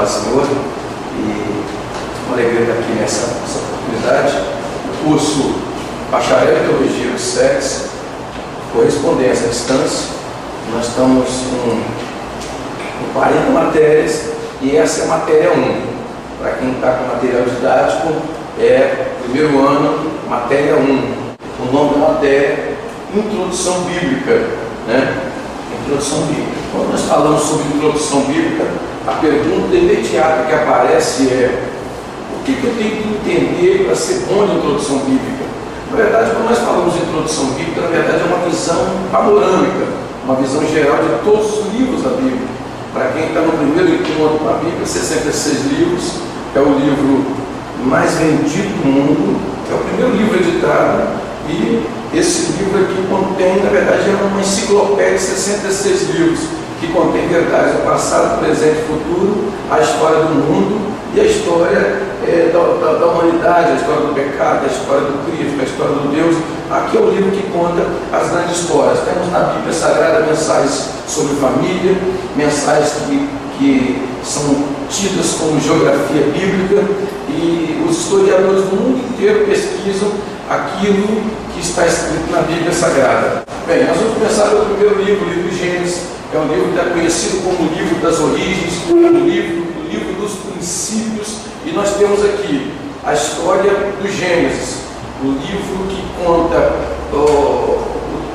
paz, Senhor, e uma alegria estar aqui nessa oportunidade. O curso Bacharel em Teologia do Sexo, correspondência à distância. Nós estamos com 40 matérias e essa é a matéria 1. Para quem está com material didático, é primeiro ano, matéria 1. O nome da matéria é Introdução Bíblica, né? Introdução Bíblica. Quando nós falamos sobre introdução bíblica, a pergunta imediata que aparece é: o que eu tenho que entender para ser bom de introdução bíblica? Na verdade, quando nós falamos de introdução bíblica, na verdade é uma visão panorâmica, uma visão geral de todos os livros da Bíblia. Para quem está no primeiro encontro com a Bíblia, 66 livros, é o livro mais vendido do mundo, é o primeiro livro editado, e esse livro aqui contém, na verdade, é uma enciclopédia de 66 livros, que contém verdades do passado, presente e futuro, a história do mundo e a história da humanidade, a história do pecado, a história do Cristo, a história do Deus. Aqui é o livro que conta as grandes histórias. Temos na Bíblia Sagrada mensagens sobre família, mensagens que são tidas como geografia bíblica, e os historiadores do mundo inteiro pesquisam aquilo que está escrito na Bíblia Sagrada. Bem, nós vamos começar pelo primeiro livro, o livro de Gênesis. É um livro que é conhecido como o livro das origens, o livro dos princípios, e nós temos aqui a história do Gênesis, o livro que conta o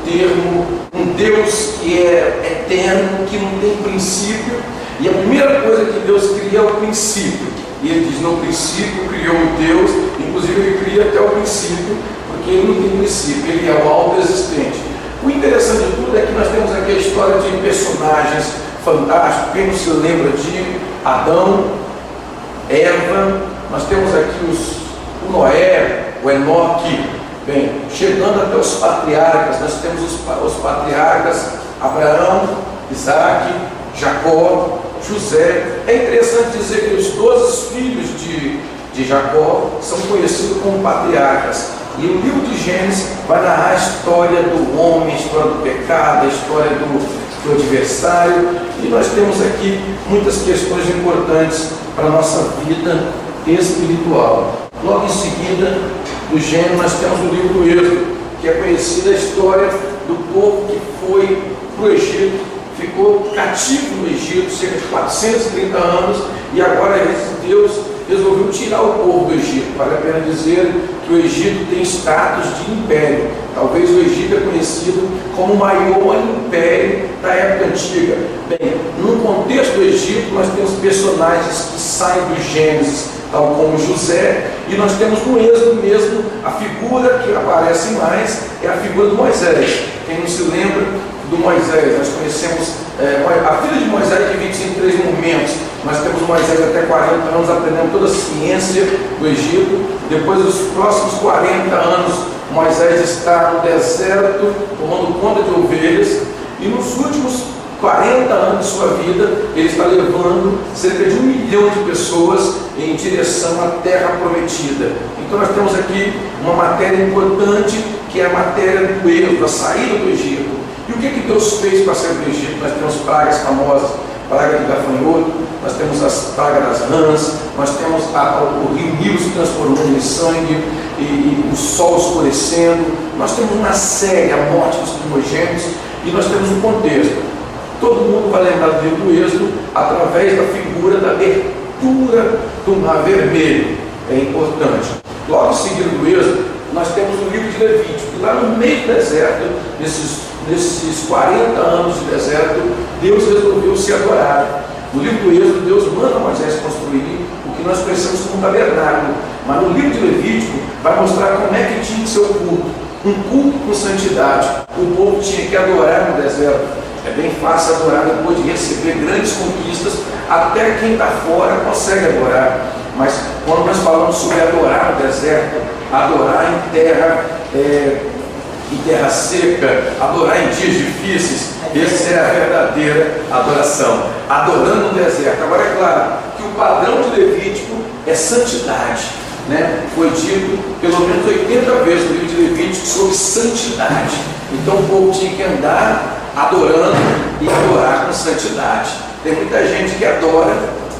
termo um Deus que é eterno, que não tem princípio, e a primeira coisa que Deus cria é o princípio. E ele diz: no princípio criou Deus, inclusive ele cria até o princípio, porque ele não tem princípio, ele é o autoexistente. O interessante de tudo é que nós temos aqui a história de personagens fantásticos. Quem não se lembra de Adão, Eva, nós temos aqui o Noé, o Enoque. Bem, chegando até os patriarcas, nós temos os patriarcas Abraão, Isaac, Jacó, José. É interessante dizer que os 12 filhos de Jacó são conhecidos como patriarcas. E o livro de Gênesis vai narrar a história do homem, a história do pecado, a história do adversário. E nós temos aqui muitas questões importantes para a nossa vida espiritual. Logo em seguida, do Gênesis, nós temos o livro do Êxodo, que é conhecida a história do povo que foi para o Egito, ficou cativo no Egito cerca de 430 anos, e agora Deus resolveu tirar o povo do Egito. Vale a pena dizer que o Egito tem status de império. Talvez o Egito é conhecido como o maior império da época antiga. Bem, no contexto do Egito, nós temos personagens que saem do Gênesis, tal como José, e nós temos no Êxodo mesmo a figura que aparece mais, é a figura de Moisés. Quem não se lembra do Moisés, nós conhecemos a vida de Moisés divide-se em 3 momentos. Nós temos Moisés até 40 anos aprendendo toda a ciência do Egito. Depois dos próximos 40 anos, Moisés está no deserto tomando conta de ovelhas, e nos últimos 40 anos de sua vida, ele está levando cerca de 1 milhão de pessoas em direção à terra prometida. Então nós temos aqui uma matéria importante, que é a matéria do Êxodo, a saída do Egito. E o que Deus fez para sair do Egito? Nós temos pragas famosas, praga de gafanhoto, nós temos as pragas das rãs, nós temos o rio Nilo se transformando em sangue, e o sol escurecendo. Nós temos uma série, a morte dos primogênitos, e nós temos um contexto. Todo mundo vai lembrar do livro do Êxodo através da figura da abertura do Mar Vermelho. É importante. Logo em seguida do Êxodo, nós temos o livro de Levítico, e lá no meio do deserto, nesses 40 anos de deserto, Deus resolveu se adorar. No livro do Êxodo, Deus manda Moisés construir o que nós conhecemos como tabernáculo. Mas no livro de Levítico vai mostrar como é que tinha que ser o culto. Um culto com santidade. O povo tinha que adorar no deserto. É bem fácil adorar depois de receber grandes conquistas. Até quem está fora consegue adorar. Mas quando nós falamos sobre adorar no deserto, adorar em terra seca, adorar em dias difíceis, essa é a verdadeira adoração. Adorando no deserto. Agora é claro que o padrão de Levítico é santidade, né? Foi dito pelo menos 80 vezes no livro de Levítico sobre santidade. Então o povo tinha que andar adorando e adorar com santidade. Tem muita gente que adora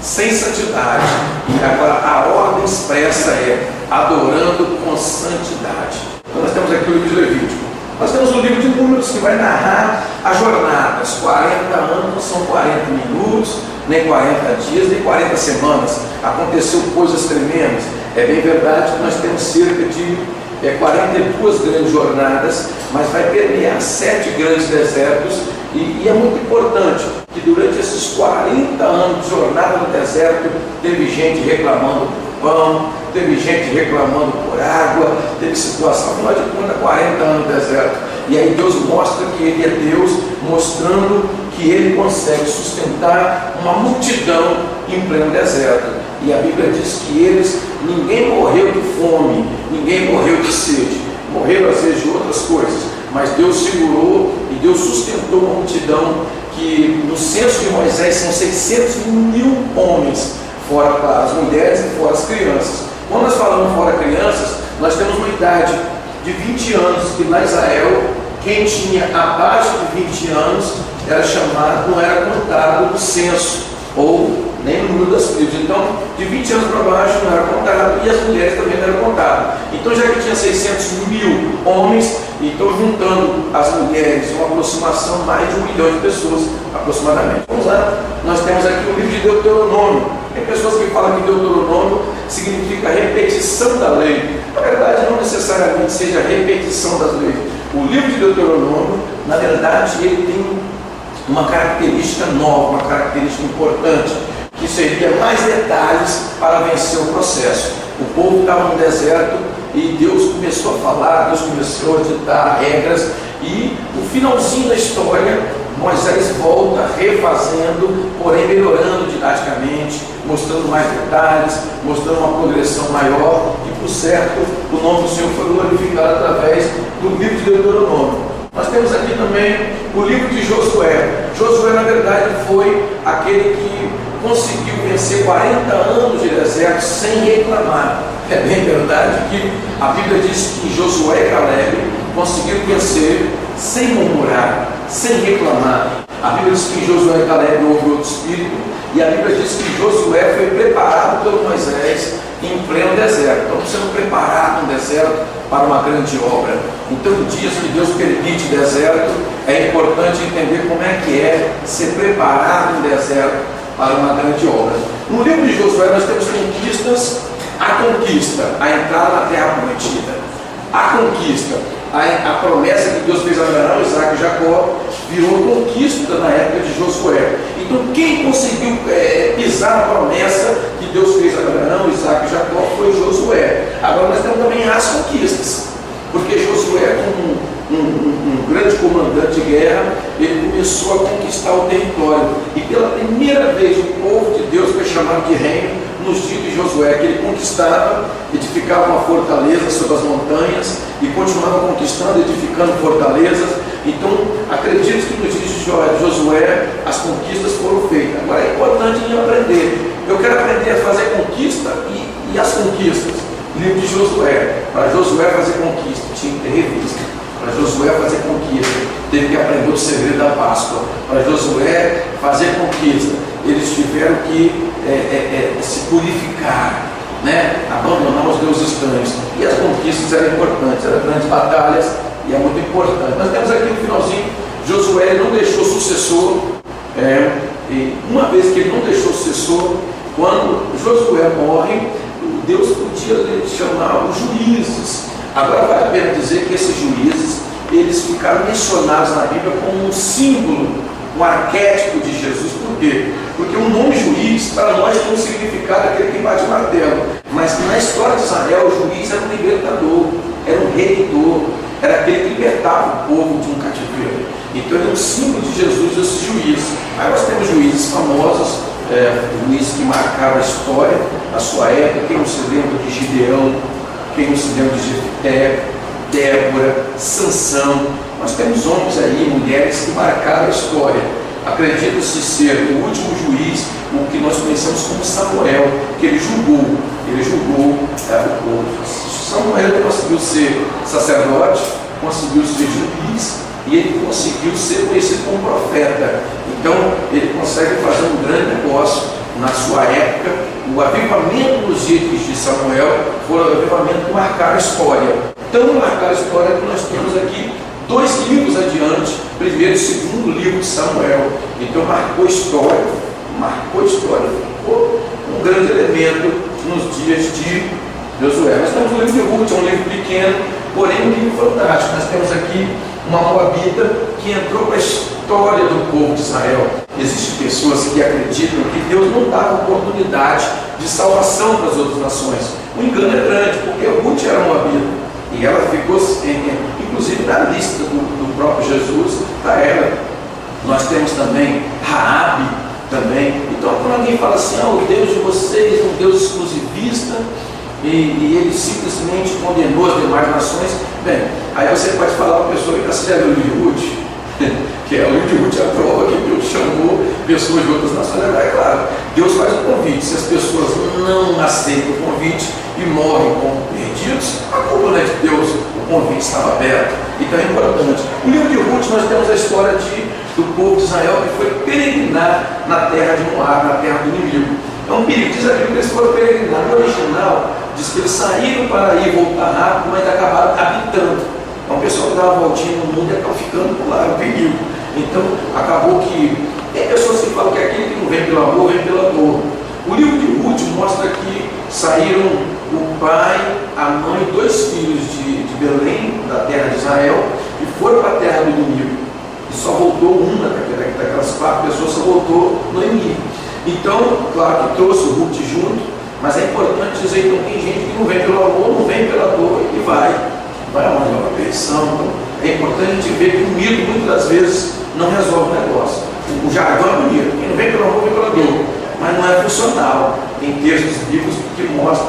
sem santidade. E agora a ordem expressa é adorando com santidade. Então nós temos aqui o livro de Levítico. Nós temos o livro de Números, que vai narrar as jornadas. 40 anos não são 40 minutos, nem 40 dias, nem 40 semanas. Aconteceu coisas tremendas. É bem verdade que nós temos cerca de 42 grandes jornadas, mas vai permear 7 grandes desertos. E é muito importante que durante esses 40 anos de jornada no deserto, teve gente reclamando por pão, teve gente reclamando por água, teve situação, afinal de contas, 40 anos no deserto. E aí Deus mostra que Ele é Deus, mostrando que Ele consegue sustentar uma multidão em pleno deserto. E a Bíblia diz que ninguém morreu de fome, ninguém morreu de sede, morreram às vezes de outras coisas, mas Deus segurou e Deus sustentou uma multidão que no censo de Moisés são 600.000 homens, fora as mulheres e fora as crianças. Quando nós falamos fora crianças, nós temos uma idade de 20 anos, que lá em Israel, quem tinha abaixo de 20 anos era chamado, não era contado no censo, ou nem no número das tribos. Então, de 20 anos para baixo não era contado, e as mulheres também não eram contadas. Então, já que tinha 600.000 homens, então juntando as mulheres, uma aproximação mais de 1 milhão de pessoas, aproximadamente. Vamos lá, nós temos aqui o livro de Deuteronômio. Tem pessoas que falam que Deuteronômio significa repetição da lei. Na verdade, não necessariamente seja repetição das leis. O livro de Deuteronômio, na verdade, ele tem uma característica nova, uma característica importante, que seria mais detalhes para vencer o processo. O povo estava no deserto e Deus começou a falar, Deus começou a ditar regras, e no finalzinho da história, Moisés volta refazendo, porém melhorando didaticamente, mostrando mais detalhes, mostrando uma progressão maior, e por certo, o nome do Senhor foi glorificado através do livro de Deuteronômio. Nós temos aqui também o livro de Josué. Josué, na verdade, foi aquele que conseguiu vencer 40 anos de deserto sem reclamar. É bem verdade que a Bíblia diz que Josué e Caleb conseguiram vencer sem murmurar, sem reclamar. A Bíblia diz que Josué e Caleb houve outro espírito, e a Bíblia diz que Josué foi preparado pelo Moisés em pleno deserto. Então, sendo preparado no deserto para uma grande obra. Então, em dias que Deus permite deserto, é importante entender como é que é ser preparado no deserto para uma grande obra. No livro de Josué nós temos conquistas, a conquista, a entrada na terra prometida, a conquista, a promessa que Deus fez a Abraão, Isaac e Jacó, virou conquista na época de Josué. Então quem conseguiu pisar na promessa que Deus fez a Abraão, Isaac e Jacó foi Josué. Agora nós temos também as conquistas, porque Josué, como um grande comandante de guerra, ele começou a conquistar o território, e pela primeira vez o povo de Deus foi chamado de reino nos dias de Josué, que ele conquistava, edificava uma fortaleza sobre as montanhas e continuava conquistando, edificando fortalezas. Então acredito que nos dias de Josué as conquistas foram feitas. Agora é importante aprender. Eu quero aprender a fazer conquista e as conquistas. Livro de Josué. Para Josué fazer conquista tinha que ter revista. Para Josué fazer conquista, teve que aprender o segredo da Páscoa. Para Josué fazer conquista, eles tiveram que se purificar, né? Abandonar os deuses estranhos. E as conquistas eram importantes, eram grandes batalhas, e é muito importante. Nós temos aqui no finalzinho, Josué não deixou sucessor, e uma vez que ele não deixou sucessor, quando Josué morre, Deus podia chamar os juízes. Agora vale a pena dizer que esses juízes, eles ficaram mencionados na Bíblia como um símbolo, um arquétipo de Jesus. Por quê? Porque o nome juiz, para nós, tem um significado aquele que bate martelo. Mas na história de Israel, o juiz era um libertador, era um reitor, era aquele que libertava o povo de um cativeiro. Então ele é um símbolo de Jesus, esse juiz. Aí nós temos juízes famosos, juízes que marcaram a história, a sua época. Quem não se lembra de Gideão, quem não se lembra de Jefté, Débora, Sansão. Nós temos homens aí, mulheres que marcaram a história. Acredita-se ser o último juiz, o que nós conhecemos como Samuel, que ele julgou o povo. Samuel conseguiu ser sacerdote, conseguiu ser juiz, e ele conseguiu ser conhecido como profeta. Então ele consegue fazer um grande negócio, na sua época, o avivamento dos dias de Samuel foi o avivamento que marcaram a história. Tão marcaram a história que nós temos aqui 2 livros adiante, primeiro e segundo livro de Samuel. Então marcou história, ficou um grande elemento nos dias de Josué. Nós temos o livro de Ruth, é um livro pequeno, porém um livro fantástico. Nós temos aqui uma moabita que entrou para a história do povo de Israel. Existem pessoas que acreditam que Deus não dava oportunidade de salvação para as outras nações. O engano é grande, porque Ruth era moabita e ela ficou, inclusive na lista do próprio Jesus, para ela. Nós temos também Raabe também. Então quando alguém fala assim, o Deus de vocês é um Deus exclusivista, e ele simplesmente condenou as demais nações, bem, aí você pode falar para a pessoa que está o livro de Ruth, que é o livro de Ruth, a prova que Deus chamou pessoas de outras nações. É claro, Deus faz o convite. Se as pessoas não aceitam o convite e morrem como perdidos, a culpa não é de Deus, o convite estava aberto. Então é importante. No livro de Ruth nós temos a história do povo de Israel que foi peregrinar na terra de Moab, na terra do inimigo. É um perigo, diz a Bíblia que eles foram peregrinar. No original, diz que eles saíram para ir voltar rápido, mas acabaram habitando. Então o pessoal que dá uma voltinha no mundo e acaba ficando por lá, é um perigo. Então acabou que tem pessoas que falam que aquele que não vem pelo amor, vem pela dor. O livro de Ruth mostra que saíram o pai, a mãe e 2 filhos de Belém, da terra de Israel, e foram para a terra do inimigo. E só voltou uma daquelas 4 pessoas, só voltou no inimigo. Então, claro que trouxe o Ruth junto, mas é importante dizer que tem gente que não vem pelo amor, não vem pela dor e vai aonde? Vai para a perdição. Então, é importante a gente ver que o mito muitas das vezes não resolve o negócio. O jargão é bonito, quem não vem pelo amor vem pela dor, mas não é funcional. Tem textos bíblicos que mostram,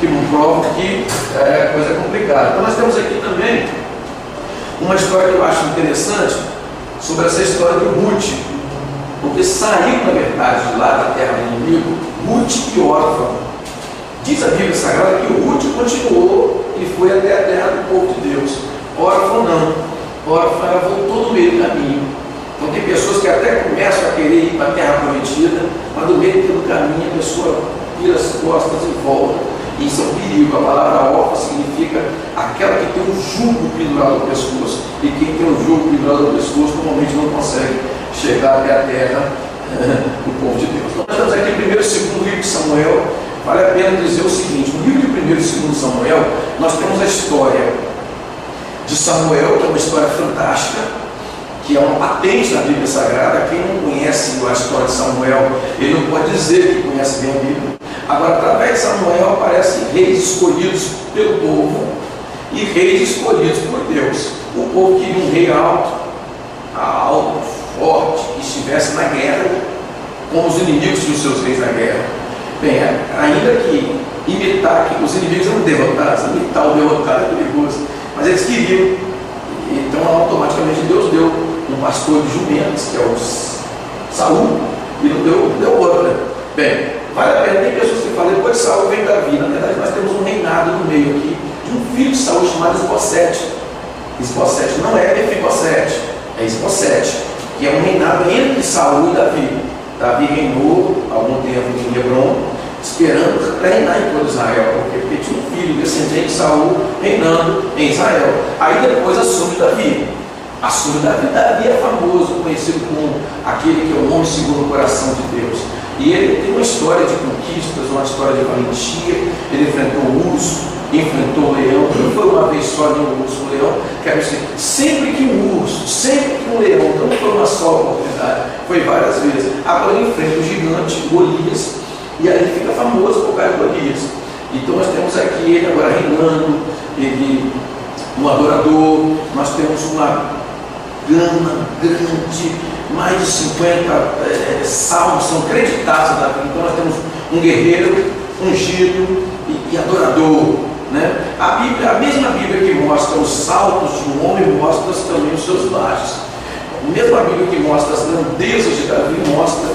que provam que é coisa complicada. Então nós temos aqui também uma história que eu acho interessante sobre essa história de Ruth, porque saiu, na verdade, de lá da terra do inimigo, Ruth e órfã. Diz a Bíblia Sagrada que Ruth continuou e foi até a terra do povo de Deus. Órfã não. Órfã ela voltou no meio do caminho. Então tem pessoas que até começam a querer ir para a terra prometida, mas no meio do caminho a pessoa vira as costas e volta. E isso é um perigo. A palavra órfã significa aquela que tem um jugo pendurado no pescoço. E quem tem um jugo pendurado no pescoço normalmente não consegue chegar até a terra do povo de Deus. Nós estamos aqui no 1º e 2º livro de Samuel. Vale a pena dizer o seguinte: no livro de 1º e 2º Samuel, nós temos a história de Samuel, que é uma história fantástica, que é uma patente da Bíblia Sagrada. Quem não conhece a história de Samuel, ele não pode dizer que conhece bem a Bíblia. Agora, através de Samuel aparecem reis escolhidos pelo povo e reis escolhidos por Deus. O povo queria um rei alto, forte, que estivesse na guerra, como os inimigos tinham seus reis na guerra. Bem, ainda que imitar, que os inimigos eram derrotados, imitar o derrotado é perigoso, mas eles queriam. Então automaticamente Deus deu um pastor de jumentos, que é o Saul, e não deu outra. Bem, vale a pena. Tem pessoas que falam, depois de Saul vem Davi. Na verdade nós temos um reinado no meio aqui, de um filho de Saul chamado Isbosete. Isbosete não é Mefibosete, é Isbosete, que é um reinado entre Saul e Davi. Davi reinou algum tempo em Hebron, esperando para reinar em todo Israel, porque tinha um filho descendente de Saul reinando em Israel. Aí depois assume Davi. Davi é famoso, conhecido como aquele que é o homem segundo o coração de Deus. E ele tem uma história de conquistas, uma história de valentia. Ele enfrentou o urso, enfrentou o leão. Não foi uma vez só nem o urso, o leão. Quero dizer, sempre que um urso, sempre que um leão, não foi uma só oportunidade, foi várias vezes. Agora ele enfrenta o gigante Golias, e aí ele fica famoso por causa de Golias. Então nós temos aqui ele agora reinando, ele um adorador. Nós temos uma gama grande, mais de 50 salmos são creditados da Bíblia. Então nós temos um guerreiro, ungido e adorador, né? A mesma Bíblia que mostra os saltos de um homem, mostra também os seus baixos. A mesma Bíblia que mostra as grandezas de Davi, mostra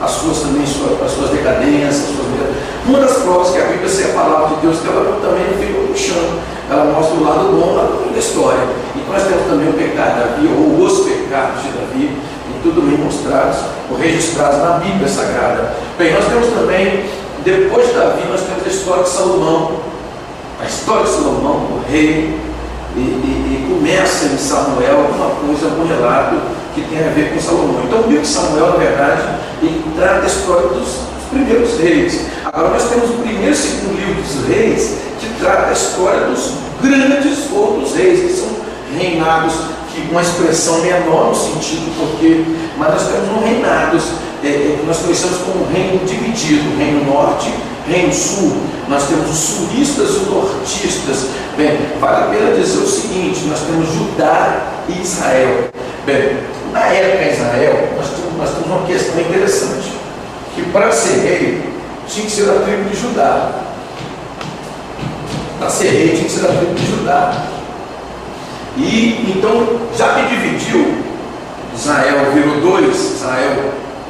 as suas decadências, Uma das provas que a Bíblia é a palavra de Deus, que ela também não fica no chão. Ela mostra o lado bom, o lado da história. Então nós temos também o pecado de Davi, ou os pecados de Davi, e tudo bem mostrado registrados na Bíblia Sagrada. Bem, nós temos também, depois de Davi, nós temos a história de Salomão. A história de Salomão, o rei, e começa em Samuel alguma coisa, algum relato que tem a ver com Salomão. Então o livro de Samuel, na verdade, ele trata a história dos primeiros reis. Agora nós temos o primeiro e segundo livro dos reis, que trata a história dos grandes outros reis, que são reinados, que uma expressão menor no sentido, mas nós temos reinados, nós conhecemos como reino dividido, reino norte, reino sul. Nós temos os sulistas e os nortistas. Bem, vale a pena dizer o seguinte: nós temos Judá e Israel. Bem, na época em Israel, nós temos uma questão interessante, que para ser rei, tinha que ser da tribo de Judá. Para ser rei, tinha que ser da tribo de Judá. E então, já que dividiu, Israel virou dois,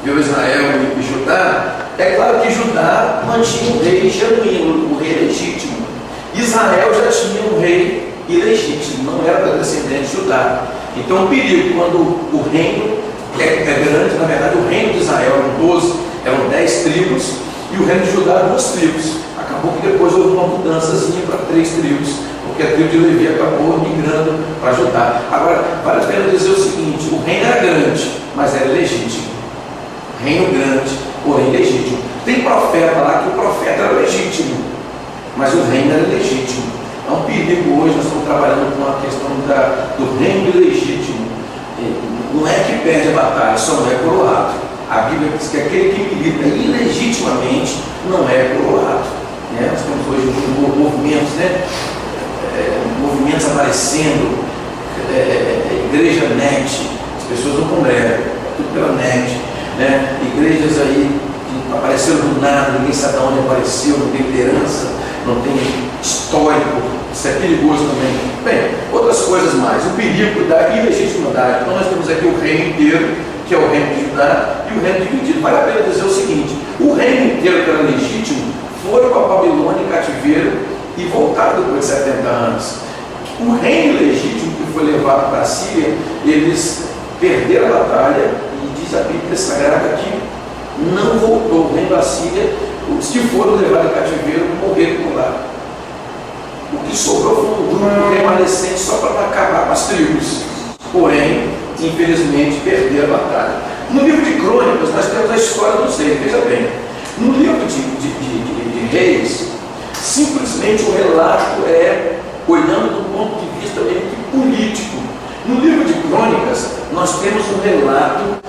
virou Israel e Judá. É claro que Judá mantinha um rei genuíno, um rei legítimo. Israel já tinha um rei ilegítimo, não era da descendente de Judá. Então o perigo, quando o reino é grande, na verdade o reino de Israel eram 10 tribos, e o reino de Judá 2 tribos. Acabou que depois houve uma mudançazinha para 3 tribos, porque a tribo de Levi acabou migrando para Judá. Agora, vale a pena dizer o seguinte: o reino era grande, mas era legítimo. Reino grande, porém legítimo. Tem profeta lá que o profeta era legítimo, mas o reino era legítimo. É um perigo hoje. Nós estamos trabalhando com a questão do reino ilegítimo. Não é que perde a batalha, só não é coroado. A Bíblia diz que aquele que milita ilegitimamente não é coroado. Nós temos hoje movimentos, movimentos aparecendo, igreja net, as pessoas não congregam, tudo pela net. Igrejas aí que apareceram do nada, ninguém sabe de onde apareceu, não tem liderança, não tem histórico, isso é perigoso também. Bem, outras coisas mais, o perigo da ilegitimidade. Então nós temos aqui o reino inteiro, que é o reino de Judá, e o reino dividido. Vale a pena dizer o seguinte: o reino inteiro que era legítimo foi para a Babilônia em cativeiro e voltaram depois de 70 anos. O reino legítimo que foi levado para a Síria, eles perderam a batalha. A Bíblia Sagrada que não voltou. O reino da Síria, os que foram levados a cativeiro morreram por lá. O que sobrou foi um grupo remanescente só para acabar com as tribos. Porém, infelizmente, perderam a batalha. No livro de Crônicas, nós temos a história dos reis. Veja bem, no livro de Reis, simplesmente o relato é olhando do ponto de vista meio que político. No livro de Crônicas, nós temos um relato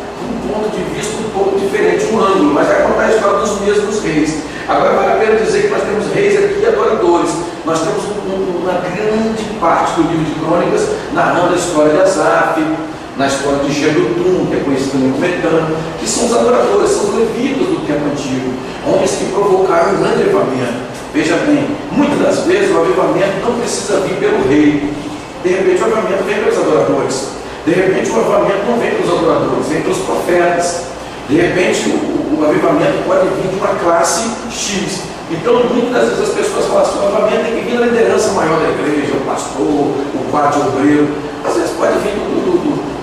ponto de vista um pouco diferente, um ângulo, mas vai contar a história dos mesmos reis. Agora vale a pena dizer que nós temos reis aqui e adoradores. Nós temos uma grande parte do livro de Crônicas narrando a história de Asaf, na história de Jedutum, que é conhecido também como Etã, que são os adoradores, são os levitas do tempo antigo, homens que provocaram um grande avivamento. Veja bem, muitas das vezes o avivamento não precisa vir pelo rei. De repente o avivamento vem pelos adoradores. De repente o avivamento não vem pelos adoradores, vem pelos profetas. De repente o avivamento pode vir de uma classe X. Então muitas das vezes as pessoas falam assim: o avivamento tem que vir da liderança maior da igreja, o pastor, o quadro obreiro. Às vezes pode vir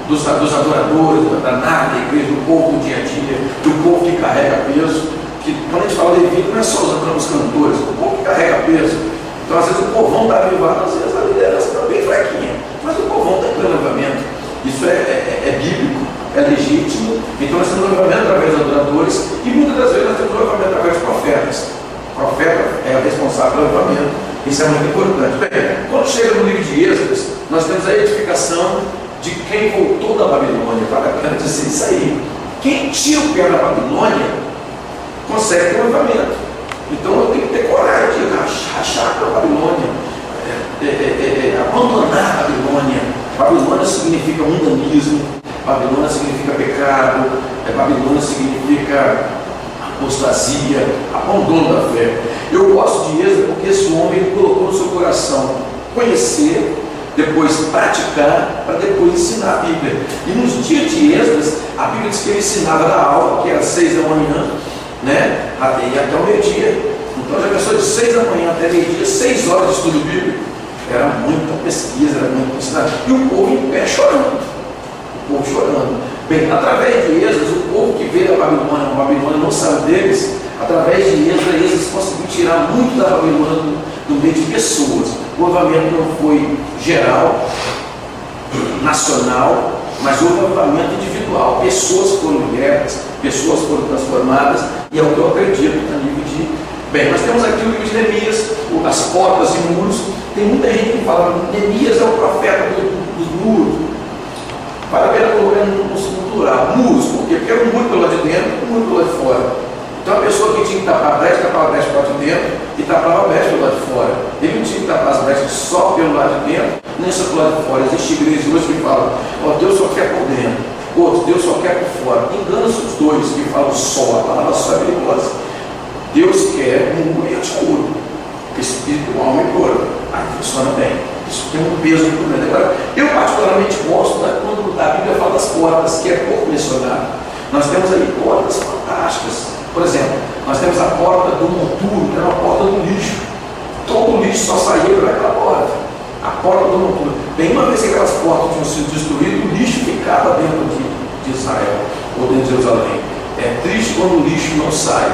dos adoradores, da nada da igreja, do povo do dia a dia, do povo que carrega peso. Que quando a gente fala de vida, não é só os cantores, o povo que carrega peso. Então às vezes o povão está avivado, às vezes a liderança está bem fraquinha, mas o povão está em pleno avivamento. Isso é bíblico, é legítimo. Então nós temos um avivamento através dos adoradores, e muitas das vezes nós temos um avivamento através dos profetas. O profeta é o responsável pelo avivamento. Isso é muito importante. Bem, quando chega no livro de Êxodo, nós temos a edificação de quem voltou da Babilônia. Vale a pena dizer isso aí. Quem tira o pé da Babilônia consegue ter um avivamento. Então eu tenho que ter coragem de rachar para a Babilônia, abandonar a Babilônia. Babilônia significa mundanismo, Babilônia significa pecado, Babilônia significa apostasia, abandono da fé. Eu gosto de Êxodo porque esse homem ele colocou no seu coração conhecer, depois praticar, para depois ensinar a Bíblia. E nos dias de Êxodo, a Bíblia diz que ele ensinava na aula, que era 6 da manhã, e até o meio-dia. Então já pensou de 6 da manhã até meio-dia, 6 horas de estudo bíblico. Era muita pesquisa, era muito ensinado. E o povo em pé chorando. O povo chorando. Bem, através de Esdras, o povo que veio da Babilônia, a Babilônia não saiu deles, através de Esdras conseguiu tirar muito da Babilônia do meio de pessoas. O avivamento não foi geral, nacional, mas houve um avivamento individual. Pessoas foram libertas, pessoas foram transformadas, e é o que eu acredito a nível de... Bem, nós temos aqui o livro de Neemias, as portas e muros. Tem muita gente que fala que Neemias é o profeta dos muros. Vale a pena colocar no plural, muros, por quê? Porque era um muro pelo lado de dentro e um muro pelo lado de fora. Então a pessoa que tinha que tapar a brecha, tapava a brecha pelo lado de dentro e tapava a brecha pelo lado de fora. Ele não tinha que tapar as brechas só pelo lado de dentro, nem só pelo lado de fora. Existem igrejas hoje que falam, Deus só quer por dentro, outros, Deus só quer por fora. Engana-se os dois que falam só, a palavra só é perigosa. Deus quer um muro e escuro, espírito, alma e corpo. Aí funciona bem. Isso tem um peso muito grande. Agora, eu particularmente gosto quando a Bíblia fala das portas, que é pouco mencionado. Nós temos aí portas fantásticas. Por exemplo, nós temos a porta do monturo, que era uma porta do lixo. Todo o lixo só saía por aquela porta. A porta do monturo. Bem, uma vez que aquelas portas tinham sido destruídas, o lixo ficava dentro de Israel, ou dentro de Jerusalém. É triste quando o lixo não sai,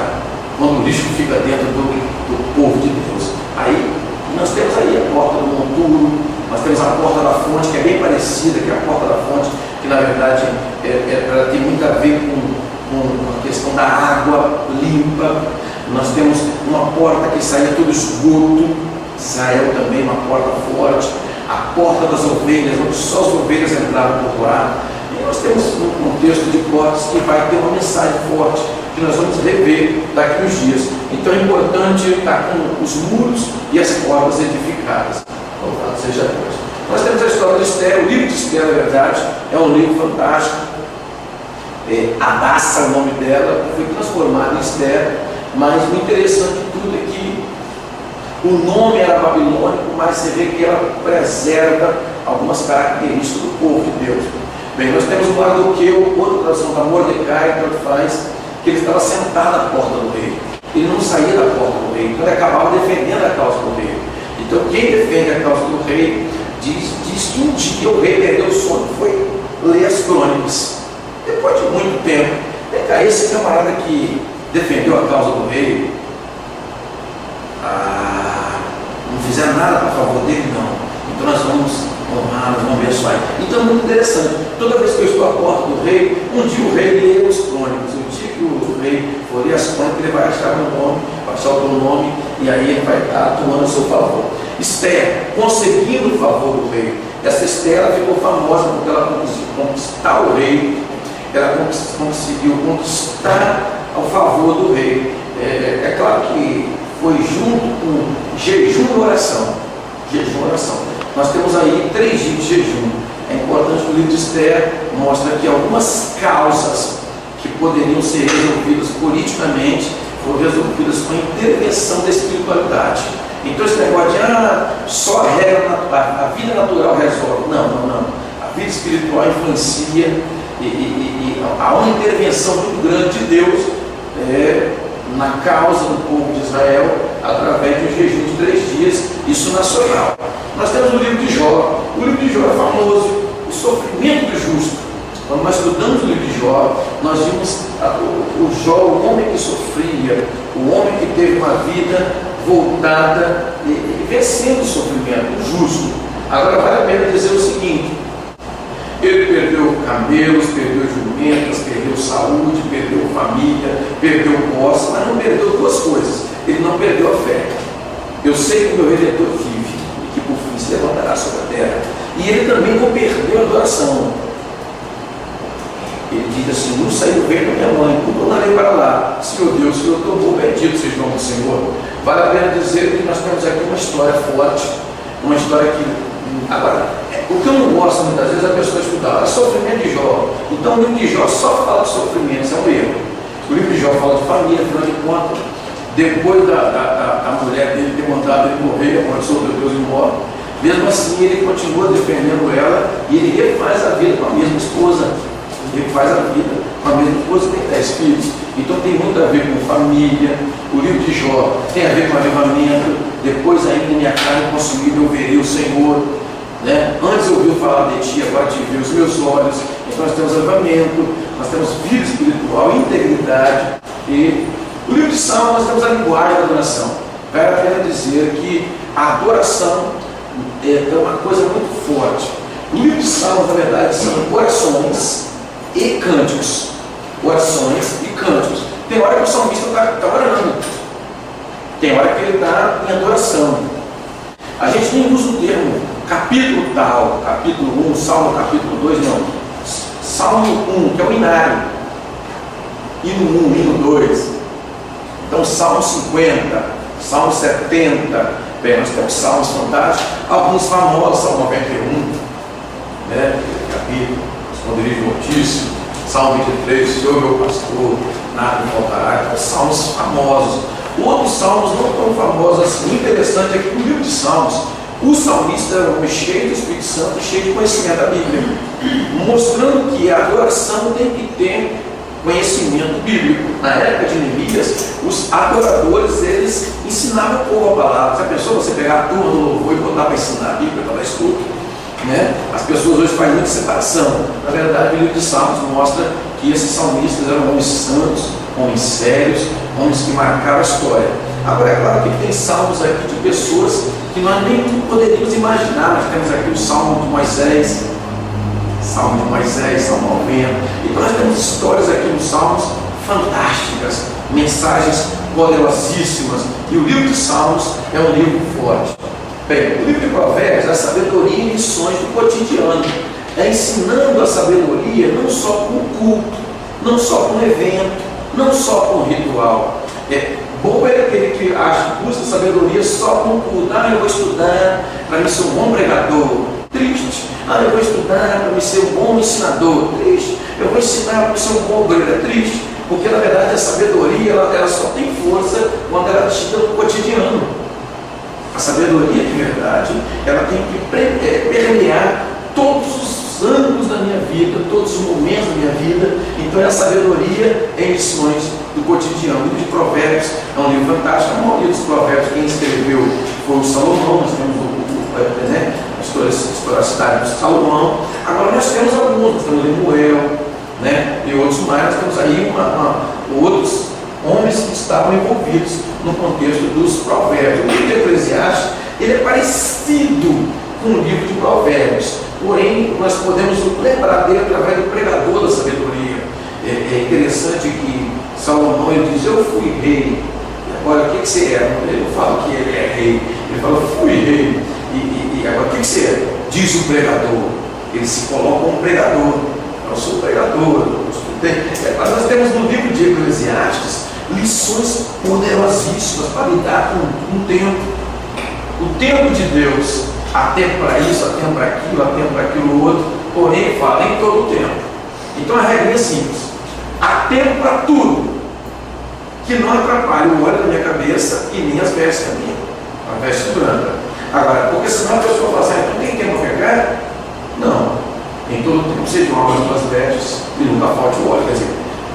quando o lixo fica dentro do povo de Deus. Aí, nós temos aí a porta do monturo, nós temos a porta da fonte, que é bem parecida, que é a porta da fonte, que na verdade ela tem muito a ver com a questão da água limpa. Nós temos uma porta que saía todo esgoto, Israel também, uma porta forte, a porta das ovelhas, onde só as ovelhas entravam por lá. E nós temos um contexto de portas que vai ter uma mensagem forte, que nós vamos rever daqui uns dias. Então é importante estar com os muros e as portas edificadas. Louvado seja Deus. Nós temos a história de Esther, o livro de Esther, na verdade, é um livro fantástico. Adassa, o nome dela, foi transformado em Esther, mas o interessante de tudo é que o nome era babilônico, mas você vê que ela preserva algumas características do povo de Deus. Bem, nós temos o Mardoqueu, outra tradução da Mordecai, tanto faz, que ele estava sentado na porta do rei. Ele não saía da porta do rei, então ele acabava defendendo a causa do rei. Então quem defende a causa do rei diz que um dia o rei perdeu o sono, foi ler as crônicas. Depois de muito tempo, vem cá, esse camarada que defendeu a causa do rei, não fizeram nada a favor dele, não. Então nós vamos honrar, nós vamos abençoar. Então é muito interessante. Toda vez que eu estou à porta do rei, um dia o rei lê os crônicas. O dia que o rei for ler as crônicas, ele vai achar meu nome, vai achar o teu nome, e aí ele vai estar atuando a seu favor. Esther, conseguindo o favor do rei. Essa Esther, ela ficou famosa porque ela conseguiu conquistar o rei, ela conseguiu conquistar o favor do rei. É claro que foi junto com jejum e oração. Jejum e oração. Nós temos aí 3 dias de jejum. É importante que o livro de Esther mostra que algumas causas que poderiam ser resolvidas politicamente foram resolvidas com a intervenção da espiritualidade. Então esse negócio de só a regra natural, a vida natural resolve. Não. A vida espiritual influencia e há uma intervenção muito grande de Deus na causa do povo de Israel através de um jejum de 3 dias, isso nacional. Nós temos o livro de Jó. O livro de Jó é famoso, o sofrimento do justo. Quando nós estudamos o livro de Jó, nós vimos o Jó, o homem que sofria, o homem que teve uma vida voltada e vencendo o sofrimento, o justo. Agora vale a pena dizer o seguinte: ele perdeu camelos, perdeu jumentas, perdeu saúde, perdeu família, perdeu posse, mas não perdeu 2 coisas. Ele não perdeu a fé. Eu sei que o meu Redentor vive e que por fim se levantará sobre a terra. E ele também não perdeu a adoração. Ele diz assim: não saiu do ventre da minha mãe, não darei para lá. Senhor Deus, Senhor, tomou, bendito seja o nome do Senhor. Vale a pena dizer que nós temos aqui uma história forte, uma história que... Agora, o que eu não gosto muitas vezes é a pessoa estudar é sofrimento de Jó. Então o livro de Jó só fala de sofrimento, isso é um erro. O livro de Jó fala de família, afinal de contas, depois da mulher dele ter mandado ele morrer, amaldiçoou Deus e morre. Mesmo assim, ele continua defendendo ela e ele refaz a vida com a mesma esposa. Ele faz a vida com a mesma esposa, tem 10 filhos. Então tem muito a ver com família. O livro de Jó tem a ver com avivamento. Depois ainda minha carne consumida eu verei o Senhor. Antes eu ouvi falar de ti, agora te vi os meus olhos. Então nós temos avivamento, nós temos vida espiritual, integridade. E no livro de Salmos nós temos a linguagem da adoração. Vale a pena dizer que a adoração é uma coisa muito forte. O livro de Salmos, na verdade, são orações e cânticos. Orações e cânticos. Tem hora que o salmista está orando. Tem hora que ele está em adoração. A gente nem usa o termo capítulo tal, capítulo 1, Salmo capítulo 2, não. Salmo 1, que é o inário. Hino 1, hino 2. Então, Salmo 50, Salmo 70. Bem, nós temos salmos fantásticos. Alguns famosos, Salmo 91, né? Capítulo, esconderijo altíssimo. Salmo 23, Senhor meu pastor, nada me faltará. Então, salmos famosos. Outros salmos não tão famosos assim. O interessante é que no livro de Salmos, o salmista era um homem cheio do Espírito Santo, cheio de conhecimento da Bíblia, mostrando que a adoração tem que ter conhecimento bíblico. Na época de Neemias, os adoradores, eles ensinavam o povo a palavra. Já pensou você pegar a turma do louvor e botar para ensinar a Bíblia, para dar estudo? Né? As pessoas hoje fazem muita separação. Na verdade, o livro de Salmos mostra que esses salmistas eram homens santos, homens sérios, homens que marcaram a história. Agora, é claro que tem salmos aqui de pessoas que nós nem poderíamos imaginar. Nós temos aqui o Salmo de Moisés, Salmo 90. Então nós temos histórias aqui nos Salmos fantásticas, mensagens poderosíssimas. E o livro de Salmos é um livro forte. Bem, o livro de Provérbios é a sabedoria e lições do cotidiano. É ensinando a sabedoria não só com o culto, não só com o evento, não só com o ritual. Bobo é aquele que acha que busca sabedoria só com o culto. Eu vou estudar para me ser um bom pregador. Triste. Eu vou estudar para me ser um bom ensinador. Triste. Eu vou ensinar para me ser um bom obreiro. Triste. Porque na verdade a sabedoria ela só tem força quando ela é tida no cotidiano. A sabedoria de verdade, ela tem que permear todos os ângulos da minha vida, todos os momentos da minha vida. Então é a sabedoria em lições do cotidiano. O livro de Provérbios é um livro fantástico. A maioria dos provérbios quem escreveu foi o Salomão. Nós temos a historicidade do Salomão. Agora nós temos alguns, nós temos Lemuel, né? E outros mais. Nós temos aí outros homens que estavam envolvidos no contexto dos provérbios. O livro de Eclesiastes, ele é parecido com o livro de Provérbios, porém nós podemos lembrar dele através do pregador da sabedoria. É interessante que Salomão, ele diz: eu fui rei. Agora, o que você é? Ele não fala que ele é rei, ele fala: fui rei. E agora, o que você é? Diz o pregador. Ele se coloca como pregador. Eu sou pregador. Mas nós temos no livro de Eclesiastes lições poderosíssimas para lidar com o tempo. O tempo de Deus. Há tempo para isso, há tempo para aquilo, há tempo para aquilo outro. Porém, fala em todo o tempo. Então a regra é simples: há tempo para tudo, que não atrapalhe o óleo da minha cabeça e nem as vestes da minha, a veste branca. Agora, porque senão a pessoa fala assim: não tem tempo para pegar? Não. Em todo tempo sejam alvas das vestes e nunca falte o óleo. Quer dizer,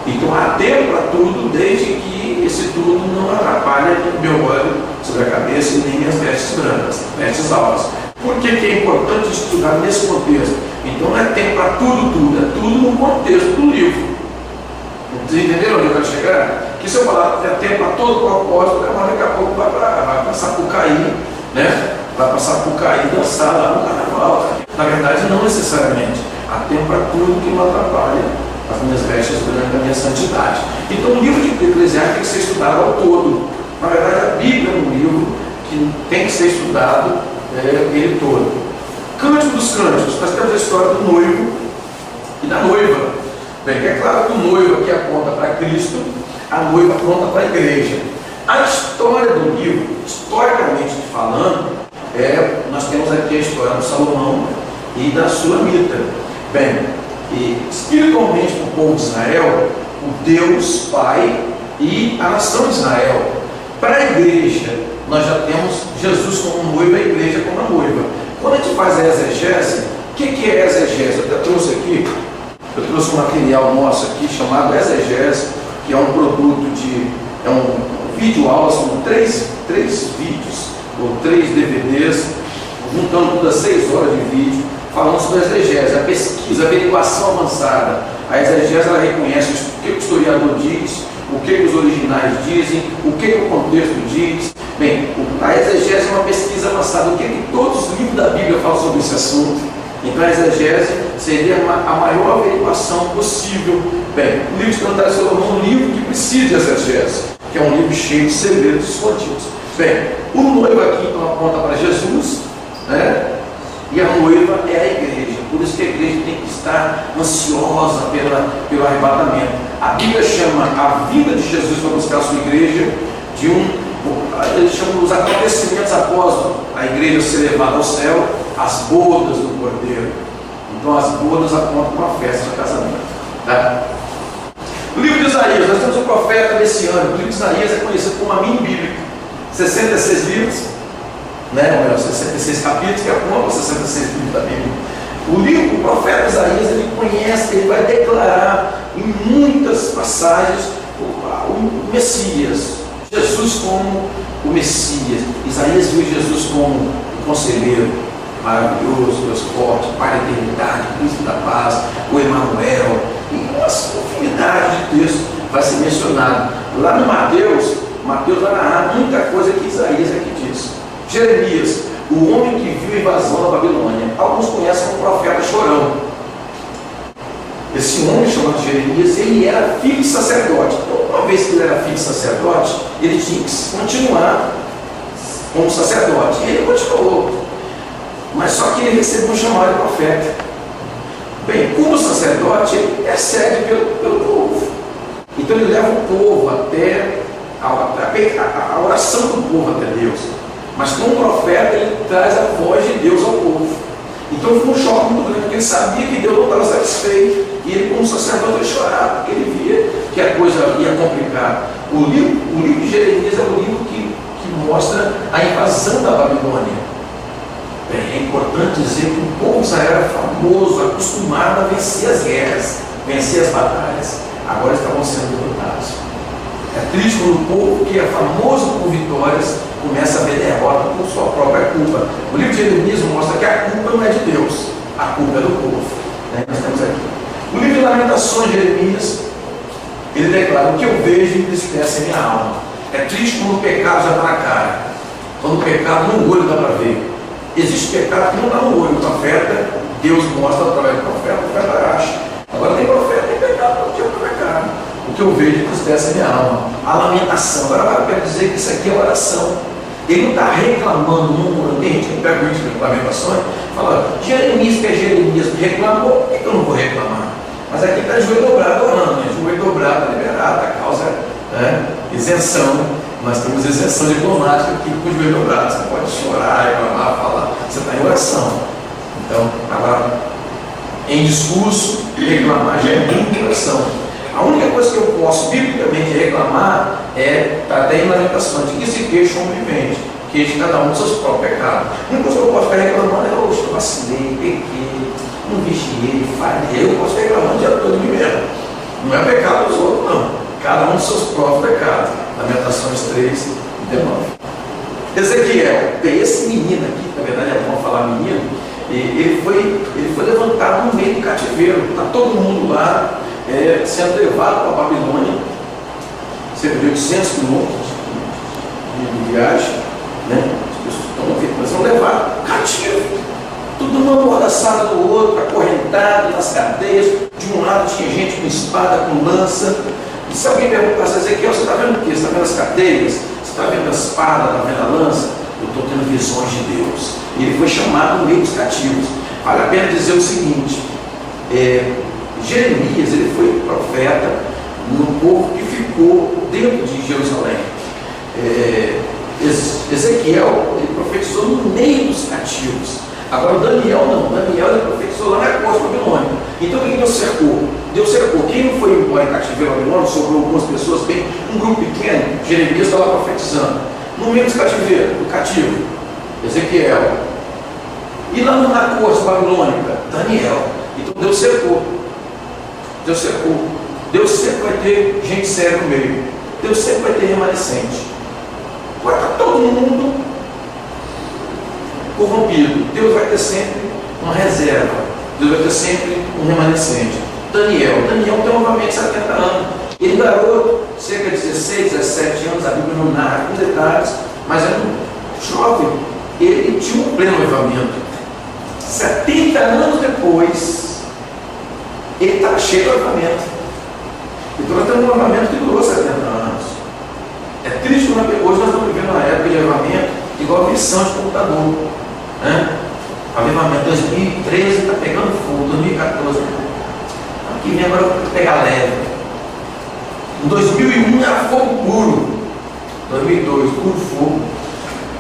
então há tempo para tudo, desde que esse tudo não atrapalhe o meu óleo sobre a cabeça e nem minhas vestes brancas, vestes alvas. Por que é importante estudar nesse contexto? Então não é tempo para tudo, é tudo no contexto do livro. Vocês entenderam onde eu quero chegar? Que se eu falar é tempo para todo propósito, daqui a pouco vai passar por cair, né? Vai passar por cair e dançar lá no carnaval. Na verdade, não necessariamente. Há tempo para tudo que não atrapalha as minhas vestes brancas, a minha santidade. Então o livro de Eclesiastes tem que ser estudado ao todo. Na verdade, a Bíblia é um livro que tem que ser estudado ele todo. Cântico dos Cânticos. Nós temos a história do noivo e da noiva. Bem, é claro que o noivo aqui aponta para Cristo, a noiva aponta para a igreja. A história do livro, historicamente falando, nós temos aqui a história do Salomão e da Sulamita. Bem, e espiritualmente para o povo de Israel, o Deus Pai e a nação de Israel. Para a igreja, nós já temos Jesus como noivo e a igreja como a noiva. Quando a gente faz a exegese, o que é exegese? Eu trouxe aqui, eu trouxe um material nosso aqui chamado exegese, que é um produto é um vídeo aula, são três vídeos, ou 3 DVDs, juntando todas 6 horas de vídeo, falando sobre a exegese, a pesquisa, a averiguação avançada. A exegese, ela reconhece o que o historiador diz, o que os originais dizem, o que o contexto diz. Bem, a exegese é uma pesquisa avançada. O que todos os livros da Bíblia falam sobre esse assunto? Então a exegese seria a maior averiguação possível. Bem, o livro de Cantares de Salomão é um livro que precisa de exegese, que é um livro cheio de segredos escondidos. Bem, o noivo aqui então aponta para Jesus, né? E a noiva é a igreja. Por isso que a igreja tem que estar ansiosa pelo arrebatamento. A Bíblia chama a vinda de Jesus para buscar a sua igreja de eles chamam os acontecimentos após a igreja ser levada ao céu, as bodas do Cordeiro. Então as bodas apontam para uma festa de casamento. Tá? No livro de Isaías, nós temos um profeta messiânico. O livro de Isaías é conhecido como a mini bíblica. 66 livros, né? Ou melhor, 66 capítulos, que apontam para 66 livros da Bíblia. O profeta Isaías, ele conhece, ele vai declarar em muitas passagens o Messias, Jesus como o Messias. Isaías viu Jesus como o conselheiro maravilhoso, Deus forte, Pai da eternidade, Príncipe da paz, o Emanuel, e uma infinidade de textos vai ser mencionado. Lá no Mateus vai narrar muita coisa que Isaías aqui diz. Jeremias, o homem que viu a invasão da Babilônia. Alguns conhecem como profeta chorão. Esse homem chamado Jeremias, ele era filho de sacerdote. Então, uma vez que ele era filho de sacerdote, ele tinha que continuar como sacerdote. E ele continuou. Mas só que ele recebeu um chamado de profeta. Bem, como sacerdote, ele intercede pelo povo. Então ele leva o povo até a oração do povo até Deus. Mas como profeta, ele traz a voz de Deus ao povo. Então foi um choque muito grande, porque ele sabia que Deus não estava satisfeito. E ele, como sacerdote, ia chorar, porque ele via que a coisa ia complicar. O livro de Jeremias é o livro que mostra a invasão da Babilônia. Bem, é importante dizer que o povo de Israel era famoso, acostumado a vencer as guerras, vencer as batalhas. Agora estavam sendo derrotados. É triste quando o povo que é famoso por vitórias começa a ver derrota por sua própria culpa. O livro de Jeremias mostra que a culpa não é de Deus, a culpa é do povo. Né? Nós temos aqui. O livro de Lamentações de Jeremias, ele declara: o que eu vejo entristece a minha alma. É triste quando o pecado já está na cara, quando o pecado no olho dá para ver. Existe pecado que não está no olho. O profeta, Deus mostra através do profeta, o profeta acha. Agora tem profeta, tem pecado, não tinha pecado. O que eu vejo entristece a minha alma. A lamentação. Agora eu quero dizer que isso aqui é oração. Ele não está reclamando, murmurando. Tem gente que pega o livro de Lamentações e fala: Jeremias, que é Jeremias, reclamou, por que eu não vou reclamar? Mas aqui está joelho dobrado orando, né? Joelho dobrado, liberado, a causa isenção. Nós temos isenção diplomática aqui com o joelho dobrado. Você pode chorar, reclamar, falar. Você está em oração. Então, agora, em discurso, reclamar já é muito oração. A única coisa que eu posso biblicamente reclamar está até em Lamentações, que se queixa o homem vivente, queixa cada um dos seus próprios pecados. A única coisa que eu posso ficar reclamando é: eu vacilei, pequei, não vigiei, falhei. Eu posso ficar reclamando o dia todo de mim mesmo. Não é pecado dos outros, não. Cada um dos seus próprios pecados. Lamentações 3 e 19. Ezequiel, esse menino aqui, na verdade é bom falar menino, ele foi levantado no meio do cativeiro. Está todo mundo lá sendo levado para a Babilônia, cerca de 800 quilômetros de viagem, né? As pessoas estão ouvindo, mas vão levar cativo. Tudo uma amordaçada do outro, acorrentado nas cadeias. De um lado tinha gente com espada, com lança. E se alguém perguntasse a Ezequiel: você está vendo o quê? Você está vendo as cadeias? Você está vendo a espada? Está vendo a lança? Eu estou tendo visões de Deus. E ele foi chamado no meio dos cativos. Vale a pena dizer o seguinte: Jeremias, ele foi profeta no povo que ficou dentro de Jerusalém. Ezequiel, ele profetizou no meio dos cativos. Agora Daniel não. Daniel, ele profetizou lá na costa babilônica. Então o que Deus cercou? Deus cercou. Quem não foi embora em cativeiro babilônico, sobrou algumas pessoas, bem, um grupo pequeno. Jeremias estava profetizando. No meio dos cativeiros, do cativo, Ezequiel. E lá na costa babilônica, Daniel. Então Deus cercou. Deus cercou. Deus sempre vai ter gente séria no meio. Deus sempre vai ter remanescente. Vai estar todo mundo corrompido. Deus vai ter sempre uma reserva. Deus vai ter sempre um remanescente. Daniel tem um avivamento de 70 anos. Ele garoto, cerca de 16, 17 anos, a Bíblia não narra com detalhes, mas era um jovem. Ele tinha um pleno avivamento. 70 anos depois, ele estava cheio de avivamento. Então nós temos um avivamento que durou 70 anos. É triste quando hoje nós estamos vivendo uma época de avivamento igual a missão de computador. Né? Avivamento 2013 está pegando fogo, 2014. Aqui vem agora pegar leve. Em 2001 era fogo puro. 2002, puro fogo.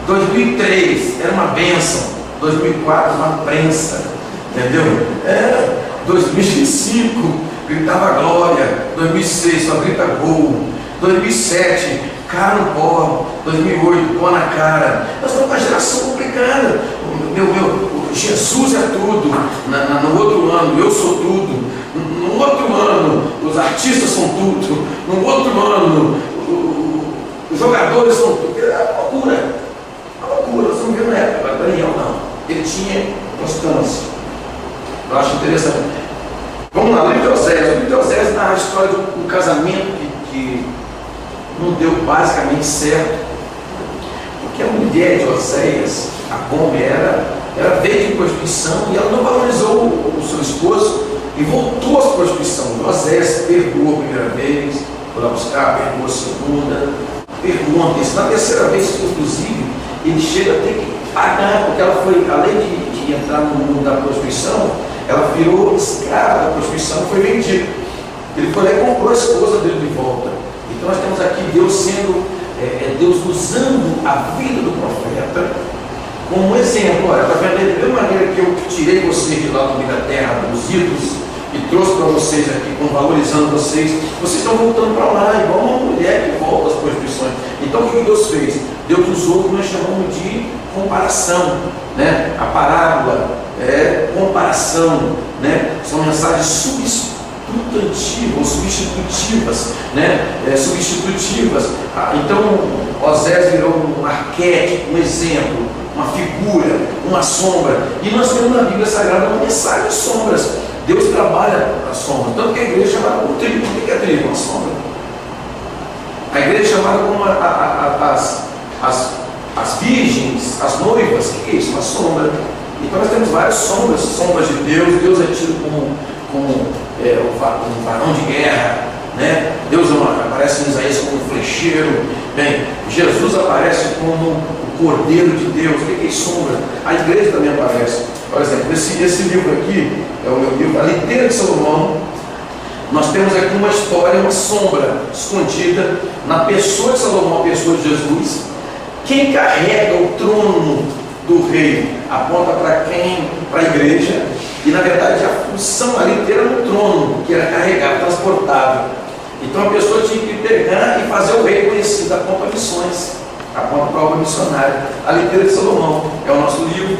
2003 era uma bênção. 2004 uma prensa. Entendeu? 2005 gritava glória. 2006 só grita gol. 2007 cara no pó. 2008 pó na cara. Nós estamos com uma geração complicada. Jesus é tudo. No outro ano eu sou tudo. No outro ano os artistas são tudo. No outro ano os jogadores são tudo. É uma loucura. É uma loucura. Nós estamos vendo na época. Daniel não. Ele tinha constância. Eu acho interessante. Vamos lá, o livro de Oséias. O livro de Oséias narra a história de um casamento que não deu basicamente certo. Porque a mulher de Oséias, a Gomer, ela veio de prostituição e ela não valorizou o seu esposo e voltou à prostituição. Oséias perdoou a primeira vez, foi lá buscar, perdoou a segunda, perdoou a terceira. Na terceira vez, inclusive, ele chega a ter que pagar, porque ela foi, além de entrar no mundo da prostituição, ela virou escrava da prostituição e foi vendida. Ele foi lá e comprou a esposa dele de volta. Então nós temos aqui Deus sendo, Deus usando a vida do profeta como um exemplo. Olha, está vendo? Da mesma maneira que eu tirei vocês de lá do meio da terra, dos ídolos, e trouxe para vocês aqui, valorizando vocês estão voltando para lá, igual uma mulher que volta às prostituições. Então o que Deus fez? Deus usou o que nós chamamos de comparação, né? A parábola comparação, né? São mensagens substitutivas, né? Substitutivas. Então Osés virou um arquétipo, um exemplo, uma figura, uma sombra. E nós temos na Bíblia Sagrada uma mensagem de sombras. Deus trabalha a sombra. Tanto que a igreja é chamada como tribo. O que é tribo? Uma sombra. A igreja é chamada como as virgens, as noivas. O que é isso? Uma sombra. Então nós temos várias sombras de Deus. Deus é tido como um varão de guerra, né? Deus aparece em Isaías como um flecheiro. Bem, Jesus aparece como o Cordeiro de Deus. O que é sombra? A igreja também aparece. Por exemplo, esse livro aqui é o meu livro, A Liteira de Salomão. Nós temos aqui uma história, uma sombra escondida na pessoa de Salomão, a pessoa de Jesus. Quem carrega o trono do rei aponta para quem? Para a igreja. E na verdade a função ali era no trono, que era carregar, transportável. Então a pessoa tinha que pegar e fazer o rei conhecido, aponta para missões, aponta para a obra missionária. A Liteira de Salomão é o nosso livro.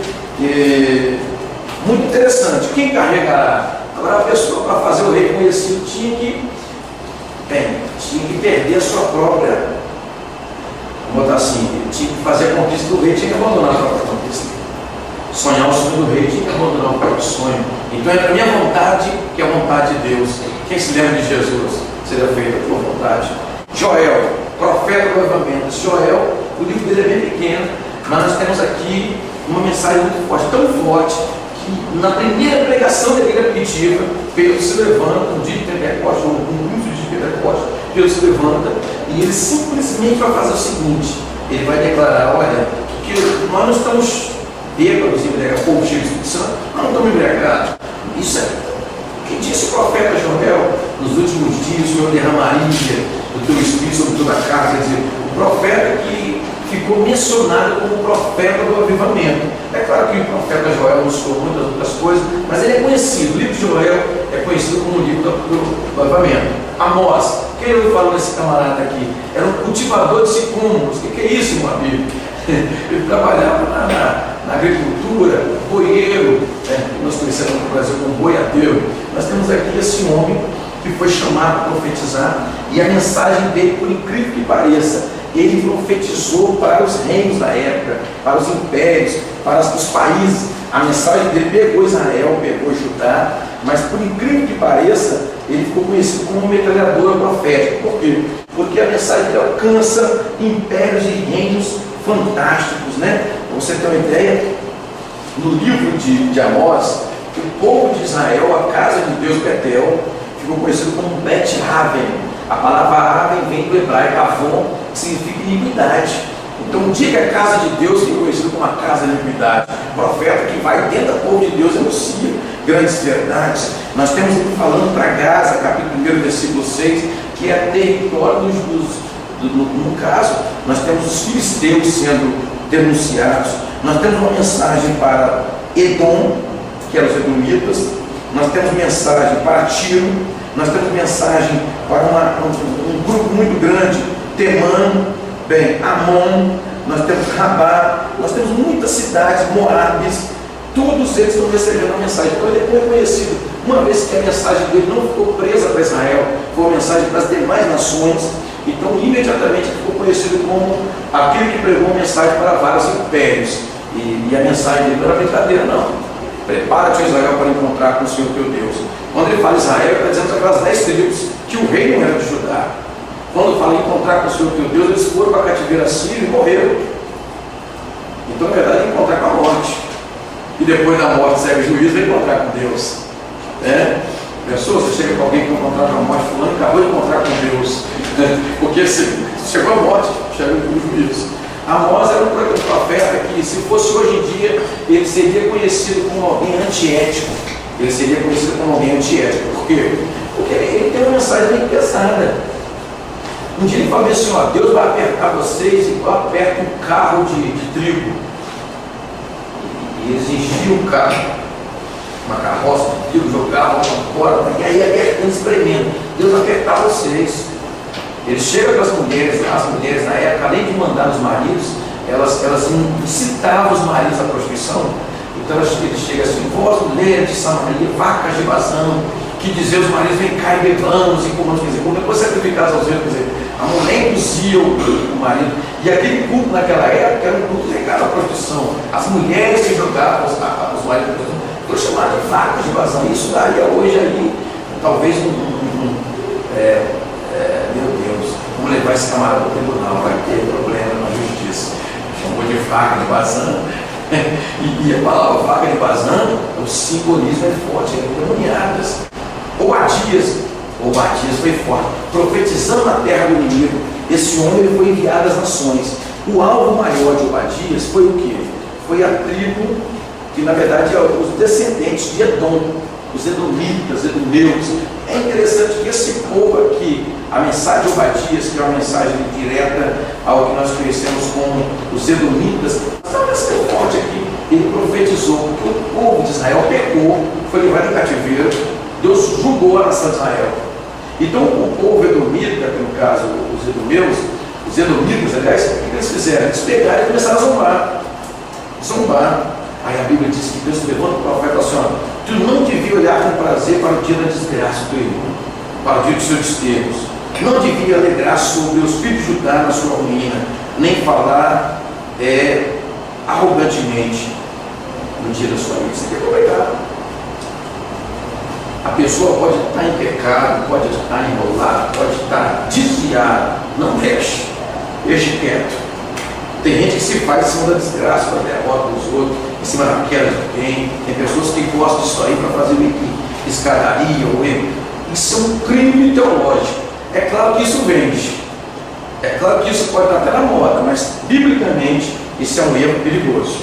Muito interessante. Quem carregará? Agora a pessoa, para fazer o rei conhecido, tinha que perder a sua própria, vamos botar assim, tinha que fazer a conquista do rei, tinha que abandonar a própria conquista. Sonhar o sonho do rei, tinha que abandonar o próprio sonho. Então é a minha vontade, que é a vontade de Deus. Quem se lembra de Jesus? Seria feita a tua vontade. Joel, profeta do avivamento. Joel, o livro dele é bem pequeno, mas nós temos aqui uma mensagem muito forte, tão forte, que na primeira pregação da igreja primitiva, Pedro se levanta, no dia de Pentecostes, ou no início de Pentecostes, Pedro se levanta e ele simplesmente vai fazer o seguinte: ele vai declarar, olha, que nós não estamos bêbados, embriagados, ou cheios de Espírito Santo, nós não estamos embriagados. Isso é o que disse o profeta Joel: nos últimos dias o Senhor derramaria do teu Espírito sobre toda a carne. Quer dizer, o profeta que ficou mencionado como profeta do avivamento. É claro que o profeta Joel mostrou muitas outras coisas, mas ele é conhecido. O livro de Joel é conhecido como o livro do avivamento. Amós, quem eu falo desse camarada aqui? Era um cultivador de sicômoros. O que é isso, meu amigo? Ele trabalhava na agricultura, boieiro, que nós conhecemos no Brasil como boiadeiro. Nós temos aqui esse homem que foi chamado a profetizar, e a mensagem dele, por incrível que pareça, ele profetizou para os reinos da época, para os impérios, para os países. A mensagem dele pegou Israel, pegou Judá, mas por incrível que pareça, ele ficou conhecido como uma metralhadora profética. Por quê? Porque a mensagem dele alcança impérios e reinos fantásticos, né? Pra você ter uma ideia, no livro de Amós, o povo de Israel, a casa de Deus Betel, ficou conhecido como Bet-Aven. A palavra Aven vem do hebraico Avon, que significa iniquidade. Então, o dia que a casa de Deus fica conhecida como a casa da iniquidade, o profeta que vai dentro do povo de Deus anuncia grandes verdades. Nós temos aqui falando para Gaza, capítulo 1, versículo 6, que é território dos no caso, nós temos os filisteus sendo denunciados. Nós temos uma mensagem para Edom, que eram os edomitas. Nós temos mensagem para Tiro. Nós temos mensagem para um grupo muito grande, Temã, Amon. Nós temos Rabá. Nós temos muitas cidades, Moabes. Todos eles estão recebendo a mensagem. Então ele é conhecido, uma vez que a mensagem dele não ficou presa para Israel, foi uma mensagem para as demais nações. Então imediatamente ele ficou conhecido como aquele que pregou uma mensagem para vários impérios. E a mensagem dele não era brincadeira, não. Prepara-te, Israel, para encontrar com o Senhor teu Deus. Quando ele fala Israel, ele está dizendo aquelas 10 tribos que o rei não era de Judá. Quando fala encontrar com o Senhor teu Deus, eles foram para a cativeira síria e morreram. Então, na verdade, é encontrar com a morte. E depois da morte segue o juízo, vai encontrar com Deus. Pensou? Você chega com alguém que vai encontrar com a morte, fulano acabou de encontrar com Deus. Porque se chegou a morte, chega o juízo. Amós era um profeta que, se fosse hoje em dia, ele seria conhecido como alguém antiético. Ele seria conhecido como alguém antiético. Por quê? Porque ele tem uma mensagem bem pesada. Um dia ele falou assim: ó, Deus vai apertar vocês igual aperta um carro de trigo. E eles enchiam o carro, uma carroça de trigo, jogavam uma corda, e aí apertando, espremendo. Deus vai apertar vocês. Ele chega para as mulheres na época, além de mandar os maridos, elas incitavam os maridos à prostituição. Então ele chega assim: vós mulheres de Samaria, vacas de vazão, que dizia os maridos: vem cá e bebamos e comamos. Quer dizer, como depois sacrificados aos erros, quer dizer, a mulher induzia o marido. E aquele culto naquela época era um culto ligado à prostituição. As mulheres que jogavam os maridos, foi chamado de vacas de vazão. Isso daria hoje aí, talvez meu Deus, vamos levar esse camarada para o tribunal, vai ter problema na justiça. Chamou de vaca de vazão. E a palavra vaca de vazão, o simbolismo é forte, é demoniadas. Obadias foi forte, profetizando na terra do inimigo. Esse homem ele foi enviado às nações. O alvo maior de Obadias foi o quê? Foi a tribo que, na verdade, é os descendentes de Edom, os edomitas, edomeus. É interessante que esse povo aqui, a mensagem de Obadias, que é uma mensagem direta ao que nós conhecemos como os edomitas, está bastante forte aqui. Ele profetizou que o povo de Israel pecou, foi levado em cativeiro. Deus julgou a nação de Israel. Então o povo edomita, que no caso os edomeus, os edomitas, aliás, o que eles fizeram? Eles pegaram e começaram a zombar. Aí a Bíblia diz que Deus levanta o profeta assim: ó, tu não devia olhar com prazer para o dia da desgraça do teu irmão, para o dia dos seus desterros. Não devia alegrar sobre os filhos de Judá na sua ruína, nem falar arrogantemente no dia da sua vida. Isso aqui é complicado. A pessoa pode estar em pecado, pode estar enrolada, pode estar desviada. Não mexe, deixe quieto. Tem gente que se faz em cima da desgraça, da derrota dos outros, em cima da queda de alguém. Tem pessoas que gostam disso aí para fazer meio que escadaria ou erro. Isso é um crime teológico. É claro que isso vende. É claro que isso pode estar até na moda, mas biblicamente isso é um erro perigoso.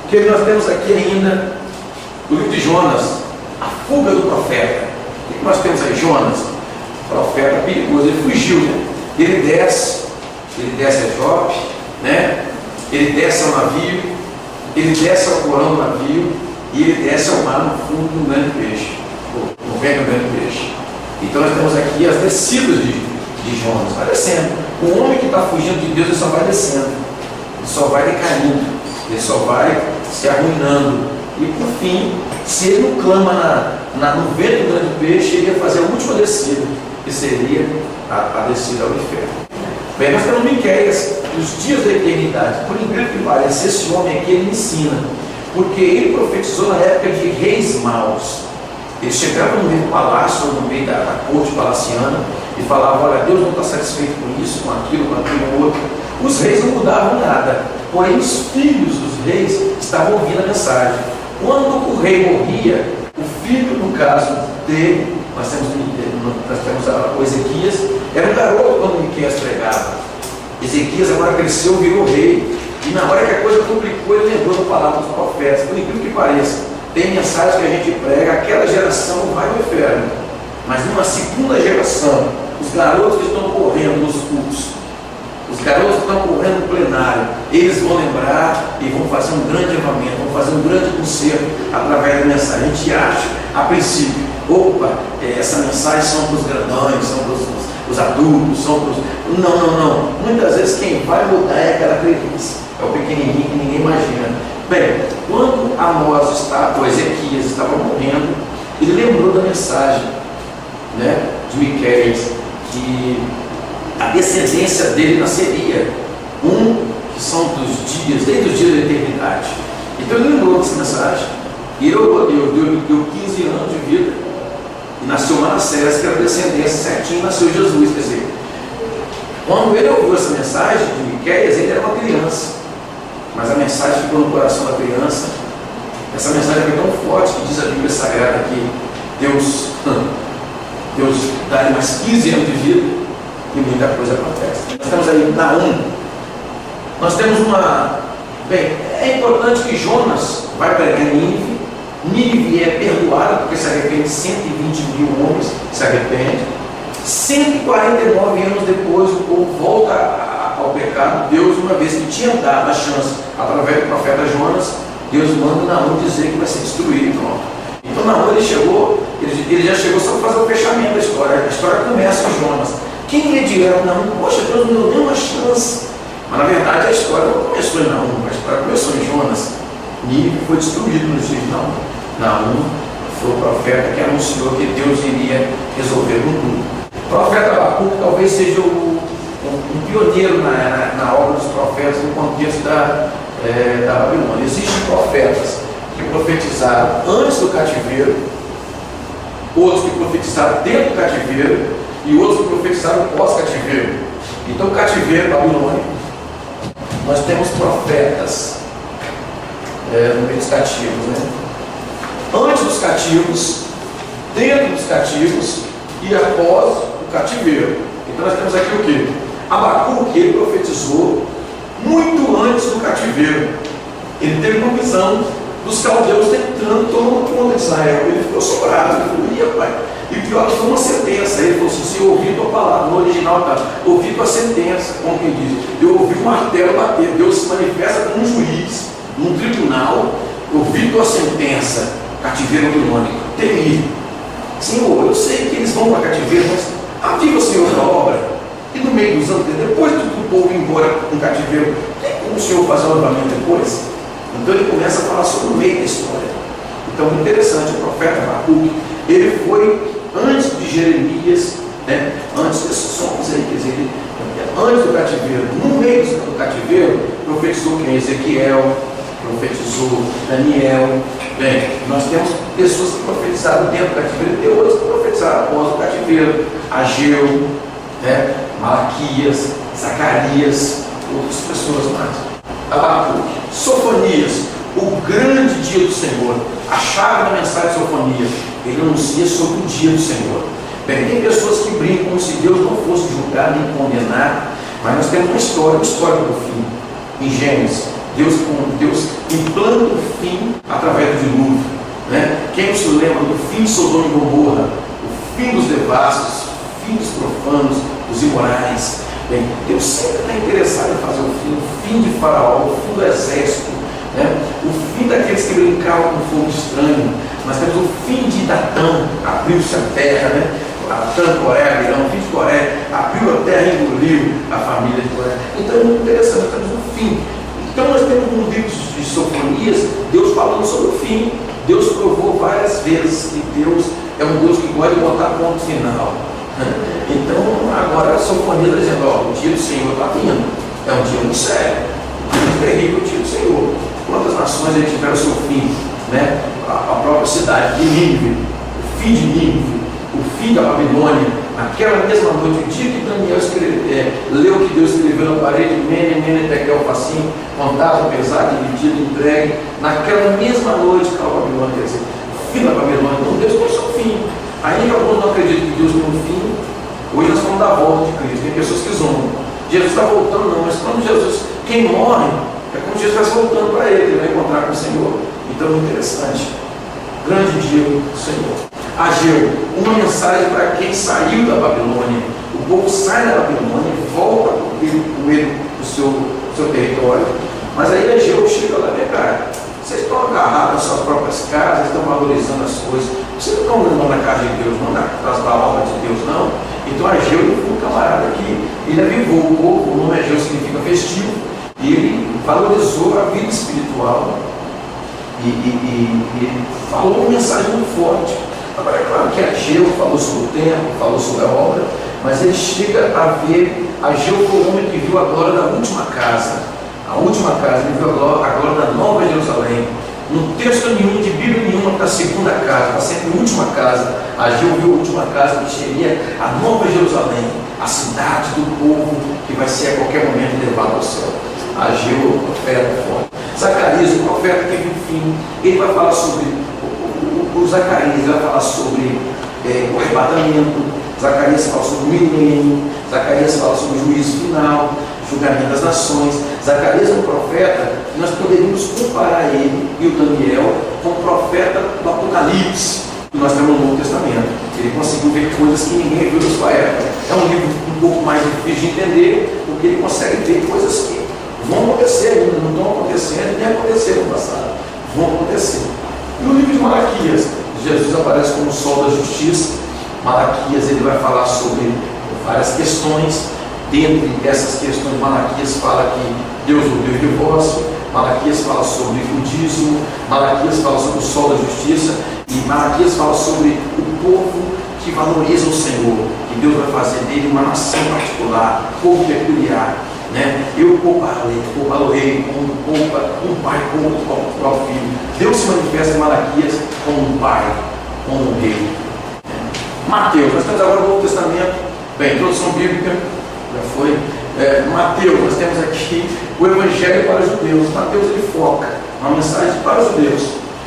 Porque nós temos aqui ainda o livro de Jonas, a fuga do profeta. O que nós temos aí? Jonas, profeta perigoso, ele fugiu, né? Ele desce a Jope, né? Ele desce ao navio, ele desce ao porão do navio e ele desce ao mar no fundo de um grande peixe, no ventre de um grande peixe. Então nós temos aqui as descidas de Jonas, vai descendo. O homem que está fugindo de Deus, ele só vai descendo, ele só vai decaindo, ele só vai se arruinando. E por fim, se ele não clama no ventre do grande peixe, ele ia fazer a última descida, que seria a descida ao inferno. Bem, nós temos Miqueias, os dias da eternidade. Por incrível que pareça, esse homem aqui, ele ensina. porque ele profetizou na época de reis maus. Eles chegavam no meio do palácio, ou no meio da corte palaciana, e falavam: olha, Deus não está satisfeito com isso, com aquilo, outro. Os reis não mudavam nada, porém os filhos dos reis estavam ouvindo a mensagem. Quando o rei morria, o filho, no caso dele, nós temos o Ezequias, era um garoto quando Miqueias pregava. Ezequias agora cresceu, virou rei, e na hora que a coisa complicou, ele lembrou da palavra dos profetas. Por incrível que pareça, tem mensagem que a gente prega, aquela geração vai ao inferno, mas numa segunda geração, os garotos que estão correndo nos cultos, os garotos que estão correndo no plenário, eles vão lembrar e vão fazer um grande avamento, vão fazer um grande conserto através da mensagem. A gente acha, a princípio, opa, essa mensagem são para os grandões, são para os adultos, são para os... Não. Muitas vezes quem vai mudar é aquela criança, é o pequenininho que ninguém imagina. Bem, quando Amós ou Ezequias estava morrendo, ele lembrou da mensagem, né, de Miqueias, que a descendência dele nasceria, que são dos dias, desde os dias da eternidade. Então ele lembrou dessa mensagem, e ele orou a Deus, deu 15 anos de vida, e nasceu Manassés, que era a descendência certinho, nasceu Jesus. Quer dizer, quando ele ouviu essa mensagem de Miqueias, ele era uma criança, mas a mensagem ficou no coração da criança. Essa mensagem foi tão forte que diz a Bíblia Sagrada que Deus dá-lhe mais 15 anos de vida e muita coisa acontece. Nós temos aí Naum. Nós temos Bem, é importante que Jonas vai pregar em Nínive. Nínive é perdoada porque se arrepende, 120 mil homens se arrependem. 149 anos depois o povo volta ao pecado. Deus, uma vez que tinha dado a chance através do profeta Jonas, Deus manda Naum dizer que vai ser destruído e pronto. Então Naum ele já chegou só para fazer o fechamento da história. A história começa com Jonas. Quem lê direto Naum, poxa, Deus não deu nenhuma chance. Mas na verdade a história não começou em Naum, a história começou em Jonas. Nínive foi destruído nos dias de Naum. Naum foi o profeta que anunciou que Deus iria resolver o mundo. O profeta Abacuque talvez seja um pioneiro na obra dos profetas no contexto da Babilônia. Existem profetas que profetizaram antes do cativeiro, outros que profetizaram dentro do cativeiro e outros que profetizaram pós-cativeiro. Então, cativeiro, Babilônia, nós temos profetas no meio dos cativos, né? Antes dos cativos, dentro dos cativos e após o cativeiro. Então nós temos aqui o que? Abacuque, ele profetizou muito antes do cativeiro. Ele teve uma visão dos caldeus tentando tomar conta de Israel. Ele ficou sobrado, ele falou: pai. E pior que foi uma sentença. Ele falou assim: se eu ouvi tua palavra, no original está, ouvi tua sentença, como quem diz, eu ouvi o martelo bater. Deus se manifesta como um juiz, num tribunal, ouvi tua sentença, cativeiro babilônico, temi. Senhor, eu sei que eles vão para cativeiro, mas aviva, Senhor, a obra. E no meio dos anos, depois do povo ir embora com cativeiro, tem como o Senhor fazer um avivamento depois? Então ele começa a falar sobre o meio da história. Então, interessante, o profeta Abacuque, ele foi antes de Jeremias, né? Antes desses sons aí, quer dizer, antes do cativeiro, no meio do cativeiro, profetizou quem? Ezequiel, profetizou Daniel. Bem, nós temos pessoas que profetizaram dentro do cativeiro e outras que profetizaram após o cativeiro. Ageu, né? Malaquias, Zacarias, outras pessoas mais. Abacuque, Sofonias, o grande dia do Senhor, a chave da mensagem de Sofonias, ele anuncia sobre o dia do Senhor. Bem, tem pessoas que brincam como se Deus não fosse julgar nem condenar, mas nós temos uma história do fim. Em Gênesis, Deus implanta o fim através do dilúvio, né? Quem não se lembra do fim de Sodoma e Gomorra, o fim dos devassos, o fim dos profanos, dos imorais? Bem, Deus sempre está interessado em fazer o fim de Faraó, o fim do exército, né? O fim daqueles que brincavam com fogo estranho. Nós temos o fim de Datã, abriu-se a terra, né? Datã, Coré, Abirão, o fim de Coré, abriu a terra e engoliu a família de Coré. Então é muito interessante, nós temos o fim. Então nós temos um livro de Sofonias, Deus falando sobre o fim. Deus provou várias vezes que Deus é um Deus que gosta de botar ponto final. Então agora a Sofonia está dizendo: ó, o dia do Senhor está vindo. É um dia muito sério, muito terrível o dia do Senhor. quantas nações aí tiveram o seu fim, né? A própria cidade de Nínive, o fim de Nínive, o fim da Babilônia, naquela mesma noite, o dia que Daniel leu o que Deus escreveu na parede, Mene, Mene, Tekel, Facim, contado, pesado, dividido, entregue, naquela mesma noite, que a Babilônia, quer dizer, o fim da Babilônia, então Deus tem o seu fim. Ainda alguns não acreditam que Deus tem um fim. Hoje nós vamos dar a volta de Cristo. Tem pessoas que zombam. Jesus está voltando, não, mas quando Jesus, quem morre, é como se Jesus estivesse voltando para ele vai encontrar com o Senhor. Então é interessante. Grande dia do Senhor. Ageu, uma mensagem para quem saiu da Babilônia. O povo sai da Babilônia e volta com medo do seu território. Mas aí Ageu chega lá, vem cá, vocês estão agarrados nas suas próprias casas, estão valorizando as coisas. Vocês não estão andando na casa de Deus, não nas palavras de Deus, não. Então Ageu foi um camarada que ele avivou o povo, o nome Ageu significa festivo, e ele valorizou a vida espiritual e falou uma mensagem muito forte. Agora é claro que Ageu falou sobre o templo, falou sobre a obra, mas ele chega a ver, Ageu foi o homem que viu a glória da última casa. A última casa, ele viu a glória da Nova Jerusalém. No texto nenhum, de Bíblia nenhuma, para a segunda casa, está sempre a última casa. Ageu viu a última casa, que seria a Nova Jerusalém, a cidade do povo, que vai ser a qualquer momento levado ao céu. Ageu, o profeta forte. Zacarias, o profeta que viu o fim, ele vai falar sobre o Zacarias, ele vai falar sobre o arrebatamento. Zacarias fala sobre o milênio. Zacarias fala sobre o juízo final, julgamento das nações. Zacarias é um profeta que nós poderíamos comparar ele e o Daniel com o profeta do Apocalipse que nós temos no Novo Testamento. Ele conseguiu ver coisas que ninguém viu na sua época. É um livro um pouco mais difícil de entender, porque ele consegue ver coisas que vão acontecer ainda, não estão acontecendo, nem aconteceram no passado, vão acontecer. E o livro de Malaquias, Jesus aparece como o sol da justiça. Malaquias, ele vai falar sobre várias questões. Dentre essas questões, Malaquias fala que Deus é o Deus de divórcio, Malaquias fala sobre o dízimo, Malaquias fala sobre o sol da justiça, e Malaquias fala sobre o povo que valoriza o Senhor, que Deus vai fazer dele uma nação particular, povo peculiar, né? Eu pouparei como poupa um pai como o próprio filho. Deus se manifesta em Malaquias como um pai, como um rei. Mateus, nós temos agora o Novo Testamento, bem, introdução bíblica, já foi. Mateus, nós temos aqui o Evangelho para os judeus. Mateus ele foca uma mensagem para os judeus.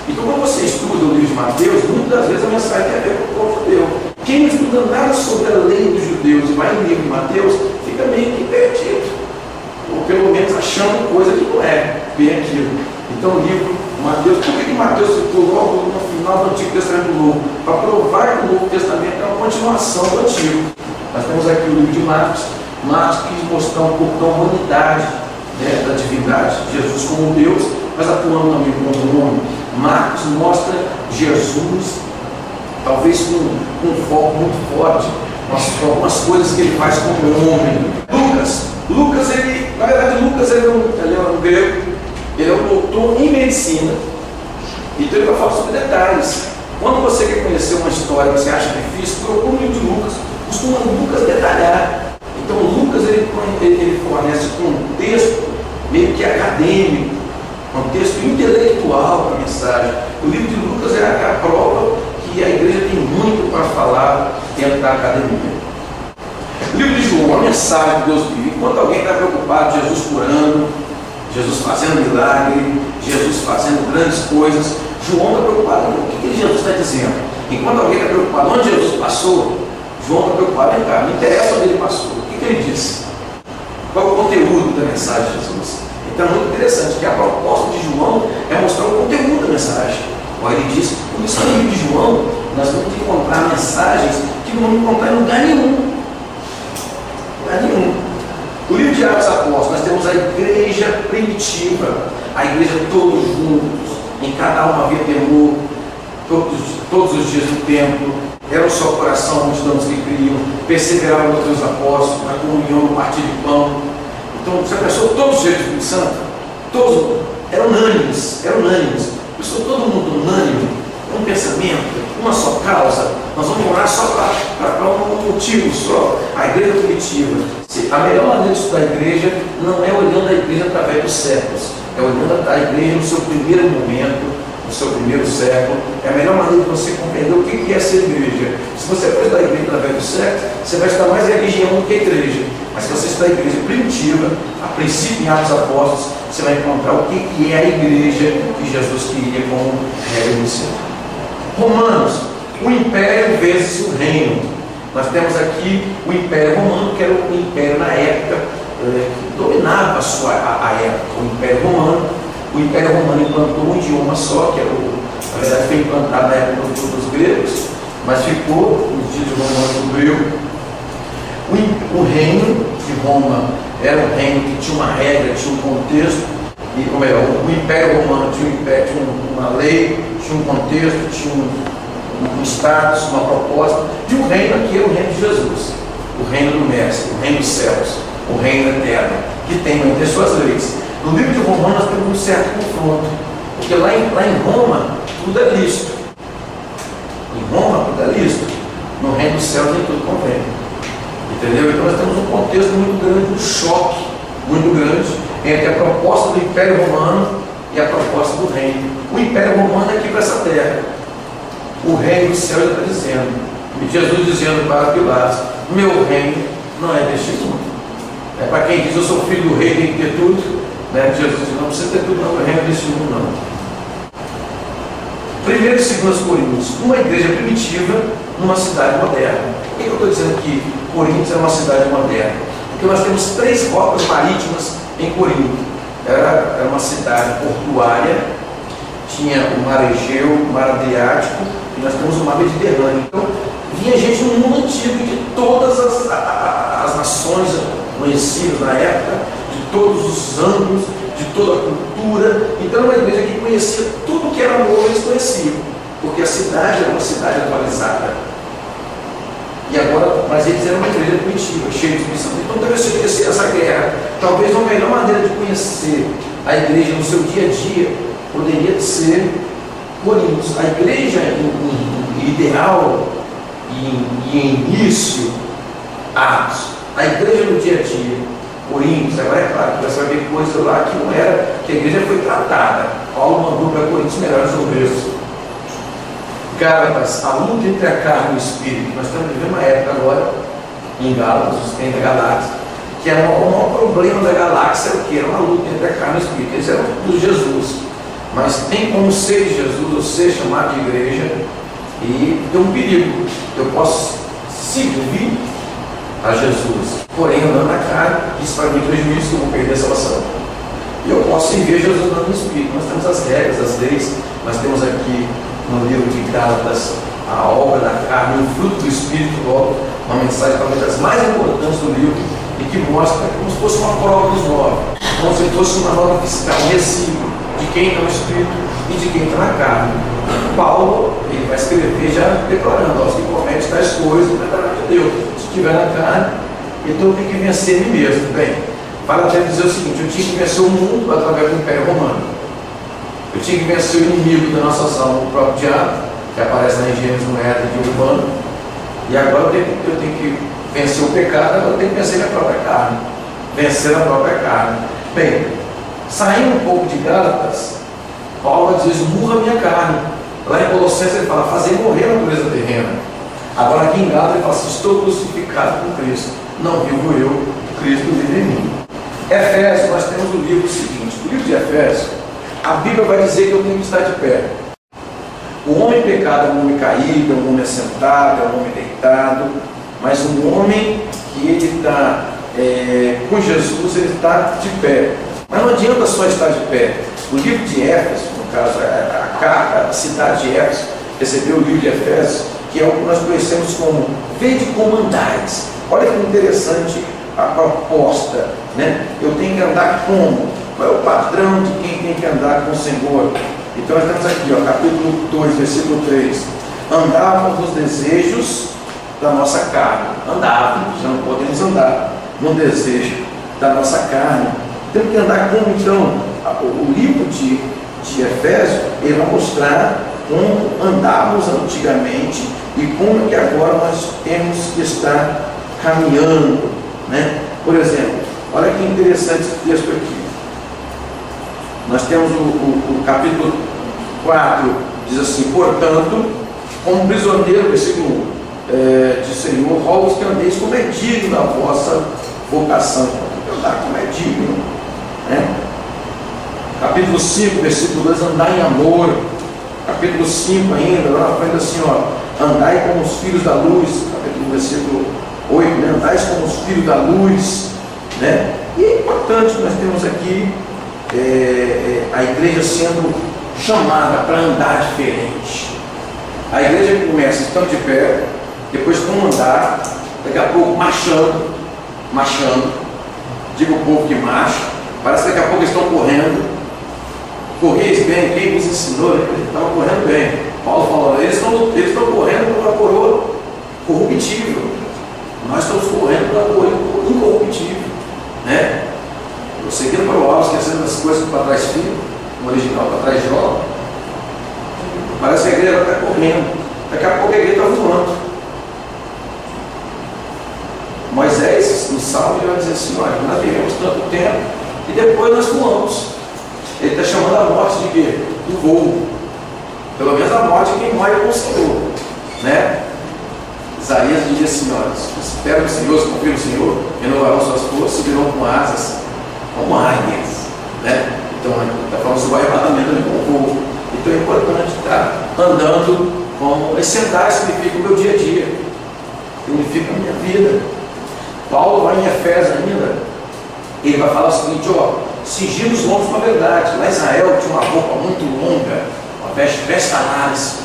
Então, quando você estuda o livro de Mateus, muitas das vezes a mensagem tem a ver com o povo judeu. Quem não estuda nada sobre a lei dos judeus e vai no livro de Mateus, fica meio que perdido, ou pelo menos achando coisa que não é bem aquilo. Então, o livro de Mateus, por que Mateus ficou logo no final do Antigo Testamento do Novo? Para provar que o Novo Testamento é uma continuação do Antigo. Nós temos aqui o livro de Marcos. Marcos quis mostrar um pouco da humanidade, né, da divindade de Jesus como Deus, mas atuando também como homem. Marcos mostra Jesus, talvez com um foco muito forte, algumas coisas que ele faz como homem. Lucas, ele, na verdade, Lucas ele é um grego, ele é um doutor em medicina, então ele vai falar sobre detalhes. Quando você quer conhecer uma história que você acha difícil, procura o livro de Lucas, costuma Lucas detalhar. Então Lucas ele fornece um texto meio que acadêmico, um texto intelectual para a mensagem. O livro de Lucas é a prova que a igreja tem muito para falar dentro da academia. O livro de João, a mensagem que Deus vive. Enquanto alguém está preocupado, Jesus curando, Jesus fazendo milagre, Jesus fazendo grandes coisas, João está preocupado com o que Jesus está dizendo. Enquanto alguém está preocupado onde Jesus passou, João está preocupado, vem cá, não interessa onde ele passou, o que ele disse? Qual é o conteúdo da mensagem de Jesus? Então é muito interessante que a proposta de João é mostrar o conteúdo da mensagem. Como ele disse, por isso que no livro de João nós vamos encontrar mensagens que não vamos encontrar em lugar nenhum. Lugar nenhum. O livro de Atos Apóstolos, nós temos a igreja primitiva, a igreja todos juntos, em cada alma havia temor, todos os dias no templo, era o seu coração, multidões que criam, perseveravam nos teus apóstolos, na comunhão, no partir de pão. Então, você pensou todos os dias do Espírito Santo? Todos eram unânimes, pensou todo mundo unânime, um pensamento, uma só causa. Nós vamos orar só para um motivo só, a igreja primitiva. A melhor maneira de estudar a igreja não é olhando a igreja através dos séculos, é olhando a igreja no seu primeiro momento, no seu primeiro século. É a melhor maneira de você compreender o que é ser igreja. Se você for estudar a igreja através do século, você vai estudar mais religião do que a igreja. Mas se você estudar a igreja primitiva, a princípio em Atos Apóstolos, você vai encontrar o que é a igreja que Jesus queria como regra inicial. Romanos, o império vezes o reino. Nós temos aqui o Império Romano, que era o império na época que dominava a época, o Império Romano. O Império Romano implantou um idioma só, que era na verdade foi implantado na época dos gregos, mas ficou nos dias de Romano do grego. O reino de Roma era um reino que tinha uma regra, tinha um contexto, e como era, o Império Romano tinha uma lei, tinha um contexto, tinha um status, uma proposta, e o reino aqui é o reino de Jesus, o reino do Mestre, o reino dos céus, o reino eterno, que tem suas leis. No livro de Romanos nós temos um certo confronto, porque lá em Roma tudo é lícito. Em Roma tudo é lícito. No reino dos céus nem tudo convém. Entendeu? Então nós temos um contexto muito grande, um choque muito grande entre a proposta do Império Romano e a proposta do reino. O Império Romano é aqui para essa terra. O reino dos céus está dizendo, e Jesus dizendo para Pilatos, meu reino não é deste mundo. É para quem diz eu sou filho do rei, tem que ter tudo. Jesus diz, não precisa ter tudo não, o reino desse mundo não. 1 e 2 Coríntios, uma igreja primitiva numa cidade moderna. Por que eu estou dizendo que Coríntios é uma cidade moderna? Porque nós temos 3 rotas marítimas em Corinto. Era uma cidade portuária, tinha o mar Egeu, o mar Adriático, e nós temos o mar Mediterrâneo. Então, vinha gente no mundo antigo de todas as nações conhecidas na época, de todos os ângulos, de toda a cultura. Então, era uma igreja que conhecia tudo que era novo, eles conheciam, porque a cidade era uma cidade atualizada. E agora, mas eles eram uma igreja primitiva, cheia de missão. Então, talvez você conhecer essa guerra. Talvez a melhor maneira de conhecer a igreja no seu dia a dia poderia ser Coríntios. A igreja em ideal e em início, Atos. A igreja no dia a dia, Coríntios. Agora é claro que você vai ver coisa lá que não era, que a igreja foi tratada. Paulo mandou para Coríntios melhores obreiros. Gálatas, a luta entre a carne e o espírito. Nós estamos vivendo uma época agora, em Gálatas, os tempos da galáxia, que era o maior problema da galáxia, era o que? Era uma luta entre a carne e o espírito. Eles eram dos Jesus, mas tem como ser de Jesus, ou ser chamado de igreja, e tem um perigo. Eu posso servir a Jesus, porém andando na carne, isso para mim é prejuízo, que eu vou perder a salvação. E eu posso servir a Jesus andando no espírito. Nós temos as regras, as leis, nós temos aqui no livro de Gálatas, a obra da carne, o fruto do Espírito, logo, uma mensagem talvez das mais importantes do livro, e que mostra como se fosse uma prova dos 9, como se fosse uma nota fiscal, um recibo de quem está no Espírito e de quem está na carne. Paulo, ele vai escrever já declarando, os que cometem tais coisas, não é de Deus. Se estiver na carne, então eu tenho que vencer a mim mesmo. Bem, para até dizer o seguinte, eu tinha que vencer o mundo através do Império Romano. Eu tinha que vencer o inimigo da nossa alma, o próprio diabo, que aparece na Gênesis no Éden de Urbano. E agora eu tenho que vencer o pecado, agora eu tenho que vencer a própria carne. Vencer a própria carne. Bem, saindo um pouco de Gálatas, Paulo vai dizer, esmurra a minha carne. Lá em Colossenses ele fala, fazer morrer a natureza terrena. Agora aqui em Gálatas ele fala assim, estou crucificado com Cristo. Não vivo eu, Cristo vive em mim. Efésios, nós temos o livro seguinte, o livro de Efésios, a Bíblia vai dizer que eu tenho que estar de pé. O homem pecado é um homem caído, é um homem assentado, é um homem deitado, mas um homem que ele está com Jesus, ele está de pé. Mas não adianta só estar de pé. O livro de Éfeso, no caso, a cidade de Éfeso, recebeu o livro de Efésios, que é o que nós conhecemos como vede como andais. Olha que interessante a proposta, né? Eu tenho que andar como? Qual é o padrão de quem tem que andar com o Senhor? Então nós temos aqui, capítulo 2, versículo 3. Andávamos nos desejos da nossa carne. Andávamos, já não podemos andar no desejo da nossa carne. Temos que andar como, então, o livro de Efésios, ele vai mostrar como andávamos antigamente e como que agora nós temos que estar caminhando, né? Por exemplo, olha que interessante esse texto aqui. Nós temos o capítulo 4, diz assim: portanto, como prisioneiro, versículo 1, de Senhor, rogo que andeis como é digno da vossa vocação. Andar como é digno, né? Capítulo 5, versículo 2, andar em amor. Capítulo 5 ainda, lá na frente assim, ó, andai como os filhos da luz. Capítulo versículo 8, né? Andais como os filhos da luz, né? E é importante, nós temos aqui a igreja sendo chamada para andar diferente. A igreja começa estando de pé, depois com andar, daqui a pouco marchando, diga o povo que marcha, parece que daqui a pouco eles estão correndo. Correis bem, quem vos ensinou? Ele estava correndo bem. Paulo falou, eles estão correndo por uma coroa corruptível. Nós estamos correndo por uma coroa incorruptível, né? Eu seguindo para o alto, esquecendo as coisas para trás filho, no original para trás de ó. Parece que a igreja está correndo. Daqui a pouco a igreja está voando. Moisés, no Salmo, ele vai dizer assim: olha, nós vivemos tanto tempo e depois nós voamos. Ele está chamando a morte de quê? Do voo. Pelo menos a morte de quem morre com o Senhor, né? Isaías dizia assim: olha, espera no Senhor, se confia no Senhor, renovarão suas forças, subirão com asas, como águias, né? Então, está falando sobre o arrebatamento ali com o voo. Então é importante estar andando como. Esse andar significa o meu dia a dia, significa a minha vida. Paulo vai em Efésios ainda, ele vai falar o seguinte: ó, cingir os lombos com a verdade. Lá em Israel tinha uma roupa muito longa, uma vestalares.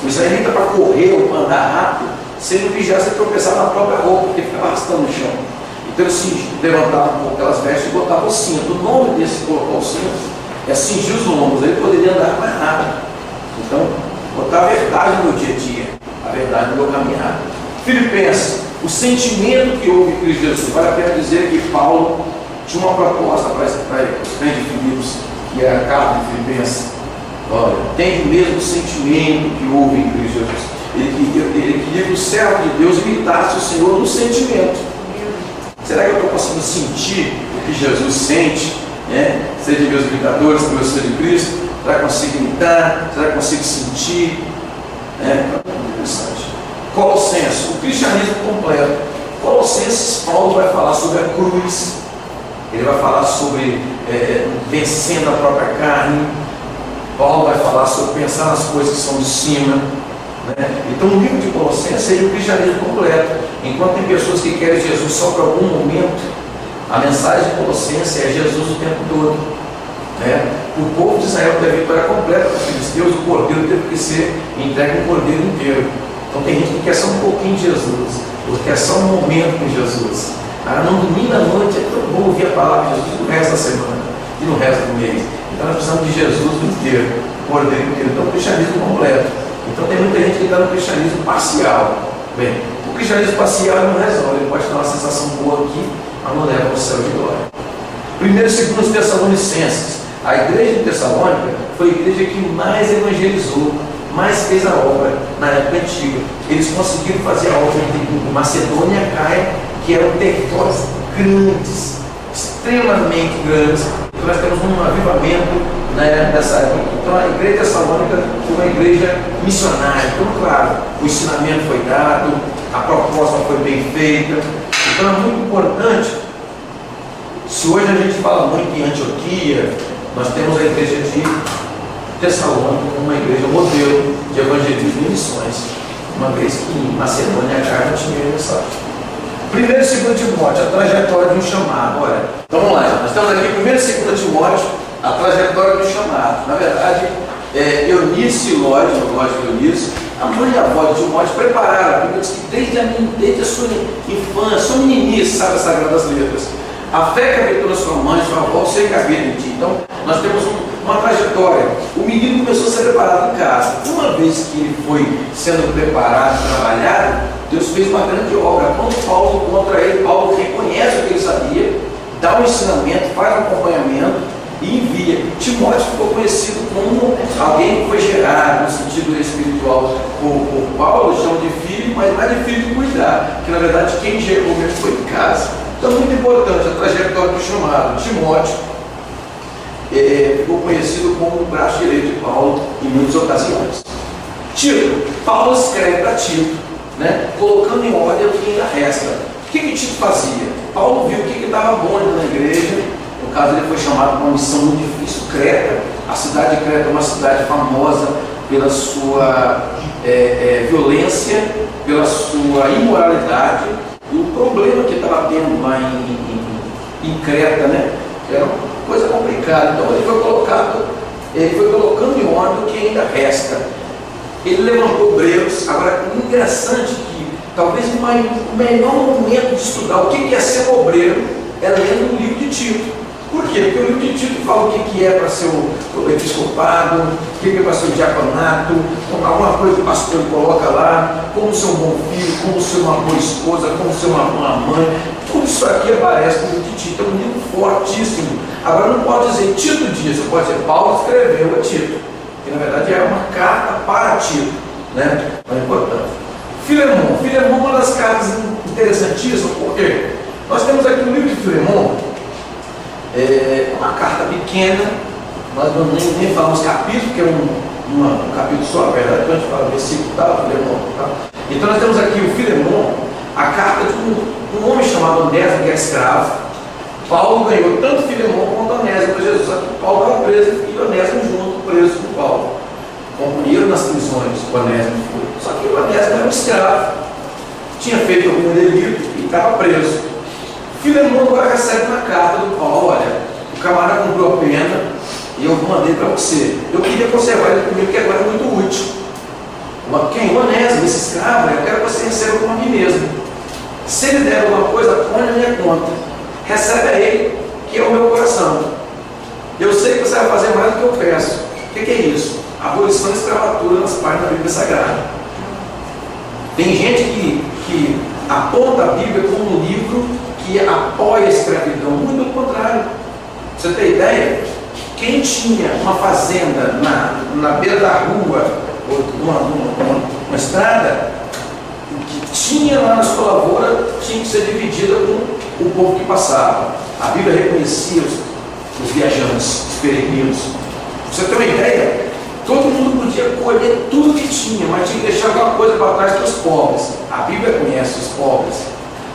O israelita, para correr ou para andar rápido, se ele não vigiasse, ele tropeçava na própria roupa, porque ficava arrastando no chão. Então ele levantava um pouco aquelas vestes e botava o cinto. O nome desse colocar o cinto é cingir os lombos, ele poderia andar mais rápido. Então, botar a verdade no meu dia a dia, a verdade no meu caminhar. Filipenses, o sentimento que houve em Cristo Jesus. Vale a pena dizer que Paulo tinha uma proposta para os crentes de Filipos, que é a carta de Filipenses. Olha, tem o mesmo sentimento que houve em Cristo Jesus. Ele queria que o servo de Deus imitasse o Senhor no sentimento. Será que eu estou conseguindo sentir o que Jesus sente? Né? Seja de meus imitadores, como eu sou de Cristo. Será que eu consigo imitar? Será que eu consigo sentir? Interessante. Colossenses, o cristianismo completo. Colossenses, Paulo vai falar sobre a cruz. Ele vai falar sobre vencendo a própria carne. Paulo vai falar sobre pensar nas coisas que são de cima, né? Então o livro de Colossenses seria o cristianismo completo. Enquanto tem pessoas que querem Jesus só para algum momento, a mensagem de Colossenses é Jesus o tempo todo, né? O povo de Israel teve a vitória completa para os filisteus, o cordeiro teve que ser entregue um cordeiro inteiro. Então tem gente que quer só um pouquinho de Jesus, ou quer só um momento com Jesus. No domingo à noite é tão bom ouvir a palavra de Jesus no resto da semana e no resto do mês. Então nós precisamos de Jesus o inteiro, o cordeiro inteiro. Então o cristianismo completo. Então tem muita gente que está no cristianismo parcial. Bem, o cristianismo parcial não resolve, ele pode dar uma sensação boa aqui, mas não leva ao céu de glória. Primeiro e segundo Tessalonicenses. A igreja de Tessalônica foi a igreja que mais evangelizou, mais fez a obra na época antiga. Eles conseguiram fazer a obra de Macedônia e Acaia, que eram territórios grandes, extremamente grandes. Então nós temos um avivamento, né, nessa época. Então a igreja de Tessalônica foi uma igreja missionária. Então, claro, o ensinamento foi dado, a proposta foi bem feita. Então é muito importante. Se hoje a gente fala muito em Antioquia, nós temos a igreja de Tessalônica, uma igreja modelo de evangelismo e missões, uma vez que em Macedônia e Acaia não tinha mensagem. Primeiro e segundo Timóteo, a trajetória de um chamado. Olha, então vamos lá, nós estamos aqui, primeiro e segundo Timóteo, a trajetória de um chamado. Na verdade, Eunice e Lóide e Eunice, a mãe e a avó de Timóteo prepararam. A Bíblia diz que desde a sua infância, sua meninice, sabe as Sagradas Letras, a fé que habitou na sua mãe, sua avó, sem caber em ti. Então, nós temos uma trajetória. O menino começou a ser preparado em casa. Uma vez que ele foi sendo preparado, trabalhado, Deus fez uma grande obra. Quando Paulo encontra ele, Paulo reconhece o que ele sabia, dá um ensinamento, faz um acompanhamento e envia. Timóteo ficou conhecido como alguém que foi gerado no sentido espiritual. O Paulo chama de filho, mas mais de filho de cuidar, que na verdade quem gerou mesmo foi em casa. Então, muito importante a trajetória do chamado. Timóteo, ficou conhecido como o braço direito de Paulo em muitas ocasiões. Tito, Paulo escreve para Tito, né, colocando em ordem o que ainda resta. O que Tito fazia? Paulo viu o que estava bom na igreja. No caso, ele foi chamado para uma missão muito difícil, Creta. A cidade de Creta é uma cidade famosa pela sua violência, pela sua imoralidade, e o problema que estava tendo lá em Creta, né, era uma coisa complicada. Então ele foi colocando em ordem o que ainda resta. Ele levantou obreiros. Agora, interessante que talvez o melhor momento de estudar o que é ser um obreiro é lendo o livro de Tito. Por quê? Porque o livro de Tito fala o que é para ser o episcopado, o que é para ser o diaconato, alguma coisa que o pastor coloca lá, como ser um bom filho, como ser uma boa esposa, como ser uma mãe. Tudo isso aqui aparece no livro de Tito. É um livro fortíssimo. Agora não pode dizer Tito diz, você pode dizer Paulo escreveu a Tito, que na verdade é uma carta para Tito, né? É importante. Filemão é uma das cartas interessantíssimas, porque nós temos aqui no livro de Filemão uma carta pequena, nós nem falamos capítulo, que é um capítulo só, na verdade, quando a gente fala versículo tal, Filemão tal. Então nós temos aqui o Filemão, a carta de um homem chamado Onésimo, que é escravo. Paulo ganhou tanto Filemão quanto Onésimo para Jesus, só que Paulo estava preso e Onésimo junto, preso com Paulo. Compunham nas prisões, o Onésimo foi. Só que o Onésimo era um escravo, tinha feito algum delito e estava preso. Filemão agora recebe uma carta do Paulo: olha, o camarada comprou a pena e eu mandei para você. Eu queria conservar ele comigo, que agora é muito útil. Quem? O Onésimo, esse escravo, eu quero que você receba como a mim mesmo. Se ele der alguma coisa, põe na minha conta. Recebe a ele, que é o meu coração. Eu sei que você vai fazer mais do que eu peço. O que é isso? Abolição da escravatura nas páginas da Bíblia Sagrada. Tem gente que aponta a Bíblia como um livro que apoia a escravidão. Muito pelo contrário. Pra você ter ideia, quem tinha uma fazenda na beira da rua, ou numa estrada, o que tinha lá na sua lavoura tinha que ser dividida com o povo que passava. A Bíblia reconhecia os viajantes, os peregrinos. Pra você ter uma ideia, todo mundo podia colher tudo que tinha, mas tinha que deixar alguma coisa para trás para os pobres. A Bíblia conhece os pobres.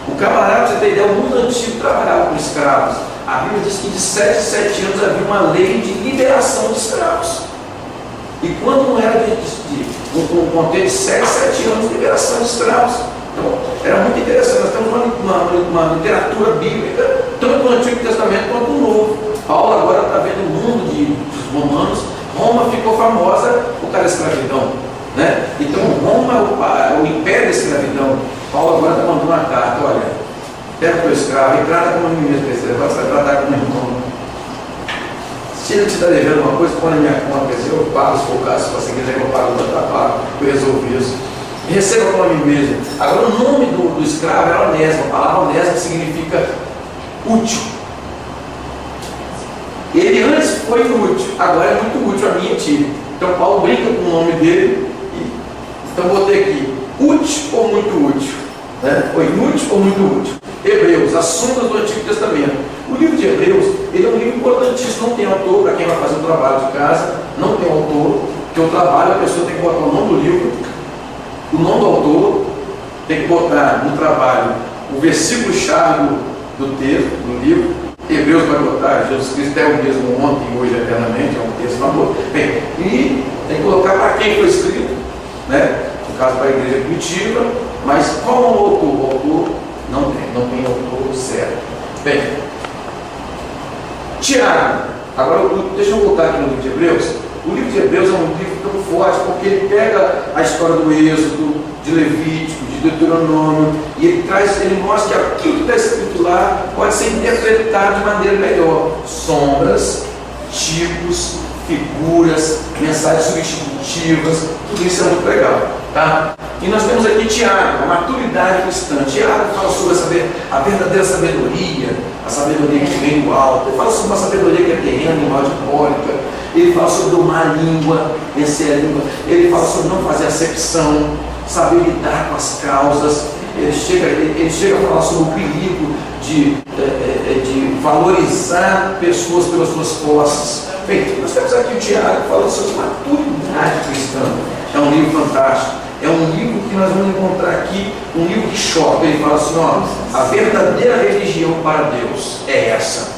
O camarada, pra você ter ideia, o mundo antigo trabalhava com escravos. A Bíblia diz que de 7 em 7 anos havia uma lei de liberação de escravos. E quando não era um contexto de 7 em 7 anos de liberação de escravos. Então, era muito interessante. Nós temos uma literatura bíblica, tanto no Antigo Testamento quanto no Novo. Paulo agora está vendo o mundo dos romanos. Roma ficou famosa por causa da escravidão, né? Então Roma é o império da escravidão. Paulo agora está mandando uma carta: olha, pega o teu escravo e trata como a mim mesmo, agora você vai tratar como irmão. Se ele te está devendo uma coisa, põe na minha conta, quer dizer, eu pago, se for o caso, se você quiser que eu pago, eu resolvo isso. E receba como a mim mesmo. Agora, o nome do escravo era Onésimo. A palavra Onésimo significa útil. Ele antes foi inútil, agora é muito útil a mim e a ti. Então Paulo brinca com o nome dele. Então botei aqui: útil ou muito útil, né? Ou inútil ou muito útil. Hebreus, as sombras do Antigo Testamento. O livro de Hebreus, ele é um livro importantíssimo. Não tem autor, para quem vai fazer o trabalho de casa, não tem autor, porque o trabalho a pessoa tem que botar o nome do livro, o nome do autor, tem que botar no trabalho o versículo-chave do texto, do livro. Hebreus vai botar: Jesus Cristo é o mesmo ontem, hoje, eternamente, é um texto famoso. Bem, e tem que colocar para quem foi escrito, né? No caso, para a igreja primitiva. Mas qual é o autor? O autor não tem autor certo. Bem, Tiago. Agora, deixa eu voltar aqui no livro de Hebreus. O livro de Hebreus é um livro tão forte porque ele pega a história do Êxodo, de Levítico, de Deuteronômio, e ele mostra que aquilo que está escrito lá pode ser interpretado de maneira melhor. Sombras, tipos, figuras, mensagens substitutivas, tudo isso é muito legal, tá? E nós temos aqui Tiago, a maturidade cristã. Tiago fala sobre a verdadeira sabedoria, a sabedoria que vem do alto. Ele fala sobre uma sabedoria que é terrena, animal, diabólica. Ele fala sobre domar a língua, vencer a língua. Ele fala sobre não fazer acepção, saber lidar com as causas. Ele chega a falar sobre o perigo de valorizar pessoas pelas suas posses. Bem, nós temos aqui o Tiago falando sobre maturidade cristã. É um livro fantástico. É um livro que nós vamos encontrar aqui, um livro que choca. Ele fala assim, ó, a verdadeira religião para Deus é essa.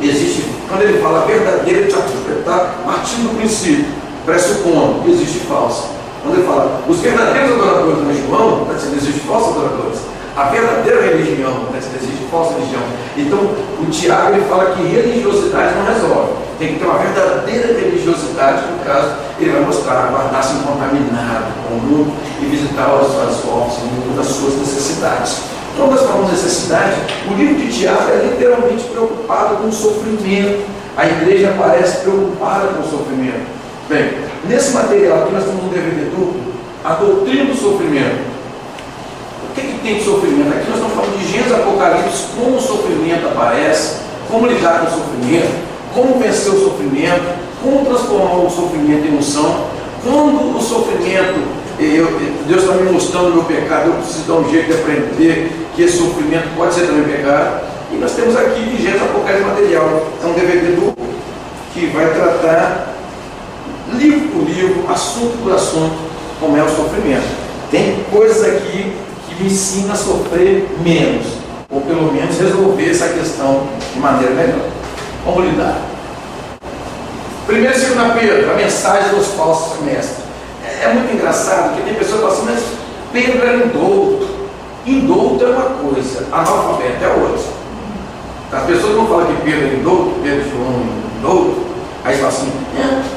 Existe, quando ele fala verdadeira, ele está partindo do princípio, pressupondo que existe falsa. Quando ele fala, os verdadeiros adoradores de João, está dizendo, existe falsos adoradores. A verdadeira religião, está dizendo, existe falsa religião. Então, o Tiago, ele fala que religiosidade não resolve. Tem que ter uma verdadeira religiosidade, que no caso, ele vai mostrar, guardar-se incontaminado com o mundo e visitar as suas formas, o mundo das suas necessidades. Quando nós falamos necessidade, o livro de Tiago é literalmente preocupado com o sofrimento. A igreja aparece preocupada com o sofrimento. Bem, nesse material aqui nós temos um DVD duplo, a doutrina do sofrimento. O que tem de sofrimento? Aqui nós estamos falando de Gênesis e Apocalipse, como o sofrimento aparece, como lidar com o sofrimento, como vencer o sofrimento, como transformar o sofrimento em emoção. Quando o sofrimento, Deus está me mostrando o meu pecado, eu preciso dar um jeito de aprender que esse sofrimento pode ser também pecado. E nós temos aqui de Gênesis e Apocalipse material. É um DVD duplo que vai tratar livro por livro, assunto por assunto, como é o sofrimento. Tem coisas aqui que me ensinam a sofrer menos, ou pelo menos resolver essa questão de maneira melhor. Vamos lidar. 1 e 2 Pedro, a mensagem dos falsos mestres. É muito engraçado que tem pessoas que falam assim, mas Pedro era indouto. Indouto é uma coisa, analfabeto é outra. As pessoas não falam que Pedro é indouto, Pedro e João é indouto. Aí fala assim,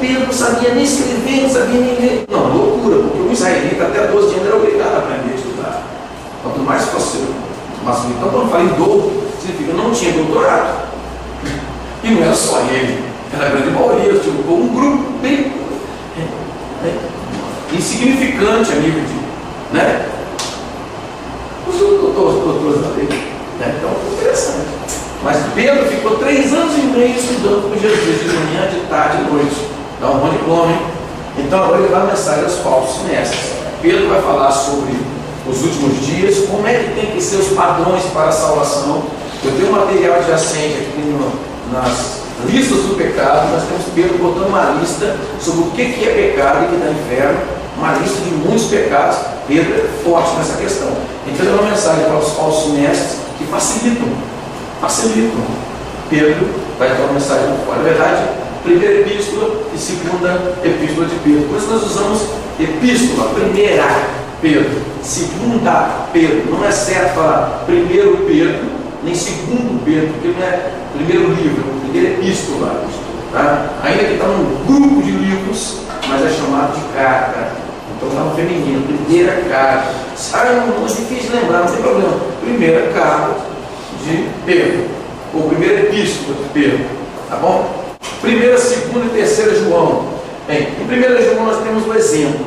Pedro não sabia nem escrever, não sabia nem ler. Não, loucura, porque o israelita até 12 anos era obrigado a aprender a estudar. Quanto mais fosse masculino. Então, quando fala em douto, significa que não tinha doutorado. E não era só ele, era a grande maioria, tipo, um grupo bem insignificante a nível de, né? Os doutores da lei. Né? Então, interessante. Mas Pedro ficou 3 anos e meio estudando com Jesus, de manhã, de tarde e de noite. Dá um bom diploma, hein? Então agora ele vai a mensagem aos falsos mestres. Pedro vai falar sobre os últimos dias, como é que tem que ser os padrões para a salvação. Eu tenho um material adjacente aqui nas listas do pecado. Nós temos Pedro botando uma lista sobre o que é pecado e que dá inferno, uma lista de muitos pecados. Pedro é forte nessa questão. Então é uma mensagem para os falsos mestres que facilitam. Pedro vai dar uma mensagem muito forte. Na verdade, primeira epístola e segunda epístola de Pedro. Por isso nós usamos epístola, primeira Pedro, segunda Pedro. Não é certo falar primeiro Pedro, nem segundo Pedro, porque não é primeiro livro, é primeira epístola. Tá? Ainda que está num grupo de livros, mas é chamado de carta. Então está no feminino, primeira carta. Não é difícil de lembrar, não tem problema. Primeira carta de Pedro, ou primeira epístola de Pedro, tá bom? Primeira, segunda e terceira João. Bem, em primeira João nós temos o exemplo,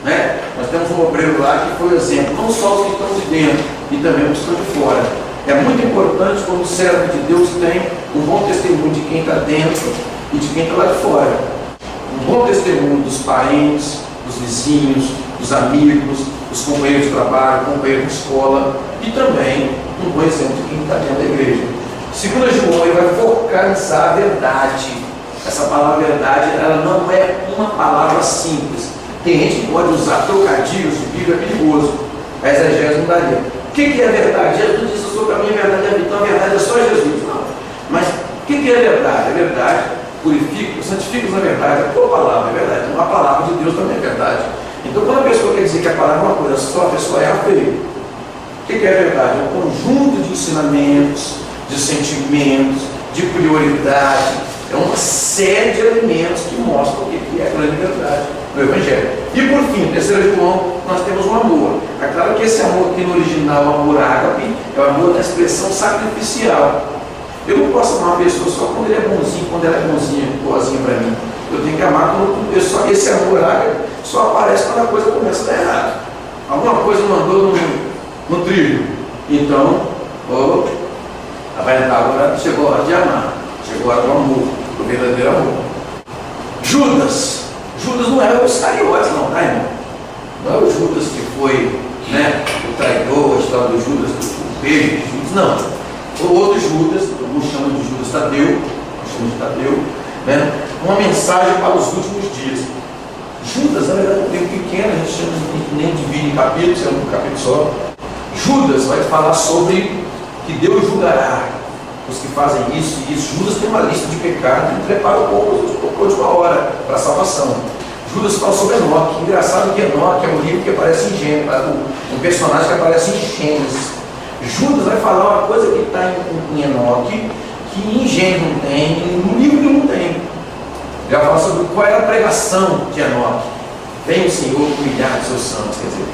né? Nós temos um obreiro lá que foi o exemplo, não só os que estão de dentro, e também os que estão de fora. É muito importante quando o servo de Deus tem um bom testemunho de quem está dentro e de quem está lá de fora. Um bom testemunho dos parentes, dos vizinhos, dos amigos, dos companheiros de trabalho, companheiros de escola, e também um bom exemplo de quem está dentro da igreja. Segundo João, ele vai focalizar a verdade. Essa palavra verdade, ela não é uma palavra simples. Tem gente que pode usar trocadilhos de Bíblia, é perigoso. A exegese não daria. O que é a verdade? Jesus disse, eu sou o caminho, a verdade e a vida. Então a verdade é só Jesus. Não. Mas o que é a verdade? A verdade purifica, santifica na verdade. A tua palavra é verdade. Então a palavra de Deus também é verdade. Então quando a pessoa quer dizer que a palavra é uma coisa só, a pessoa erra feio. O que é verdade? É um conjunto de ensinamentos, de sentimentos, de prioridade. É uma série de elementos que mostram o que é a grande verdade do Evangelho. E por fim, terceiro João, nós temos o amor. É claro que esse amor aqui no original, o amor ágape, é o amor da expressão sacrificial. Eu não posso amar uma pessoa só quando ele é bonzinho, quando ela é bonzinha, boazinha para mim. Eu tenho que amar quando esse amor ágape só aparece quando a coisa começa a dar errado. Alguma coisa não andou no trilho. Então, vai entrar agora, chegou a hora de amar. Chegou a hora do amor, do verdadeiro amor. Judas não é o Iscariotes, não, tá, irmão? Não é o Judas que foi, né, o traidor, a história do Judas, o beijo de Judas, não. O outro Judas, alguns chamam chama de Judas Tadeu, né? Uma mensagem para os últimos dias. Judas, na verdade, é um livro pequeno, a gente nem divide em capítulos, é um capítulo só. Judas vai falar sobre que Deus julgará os que fazem isso e isso. Judas tem uma lista de pecados e prepara o povo por última hora para a salvação. Judas fala sobre Enoque. Engraçado que Enoque é um livro que aparece em Gênesis, um personagem que aparece em Gênesis. Judas vai falar uma coisa que está em Enoque, que em Gênesis não tem, no livro não tem. Ele vai falar sobre qual era a pregação de Enoque. Vem o Senhor humilhar os seus santos. Quer dizer,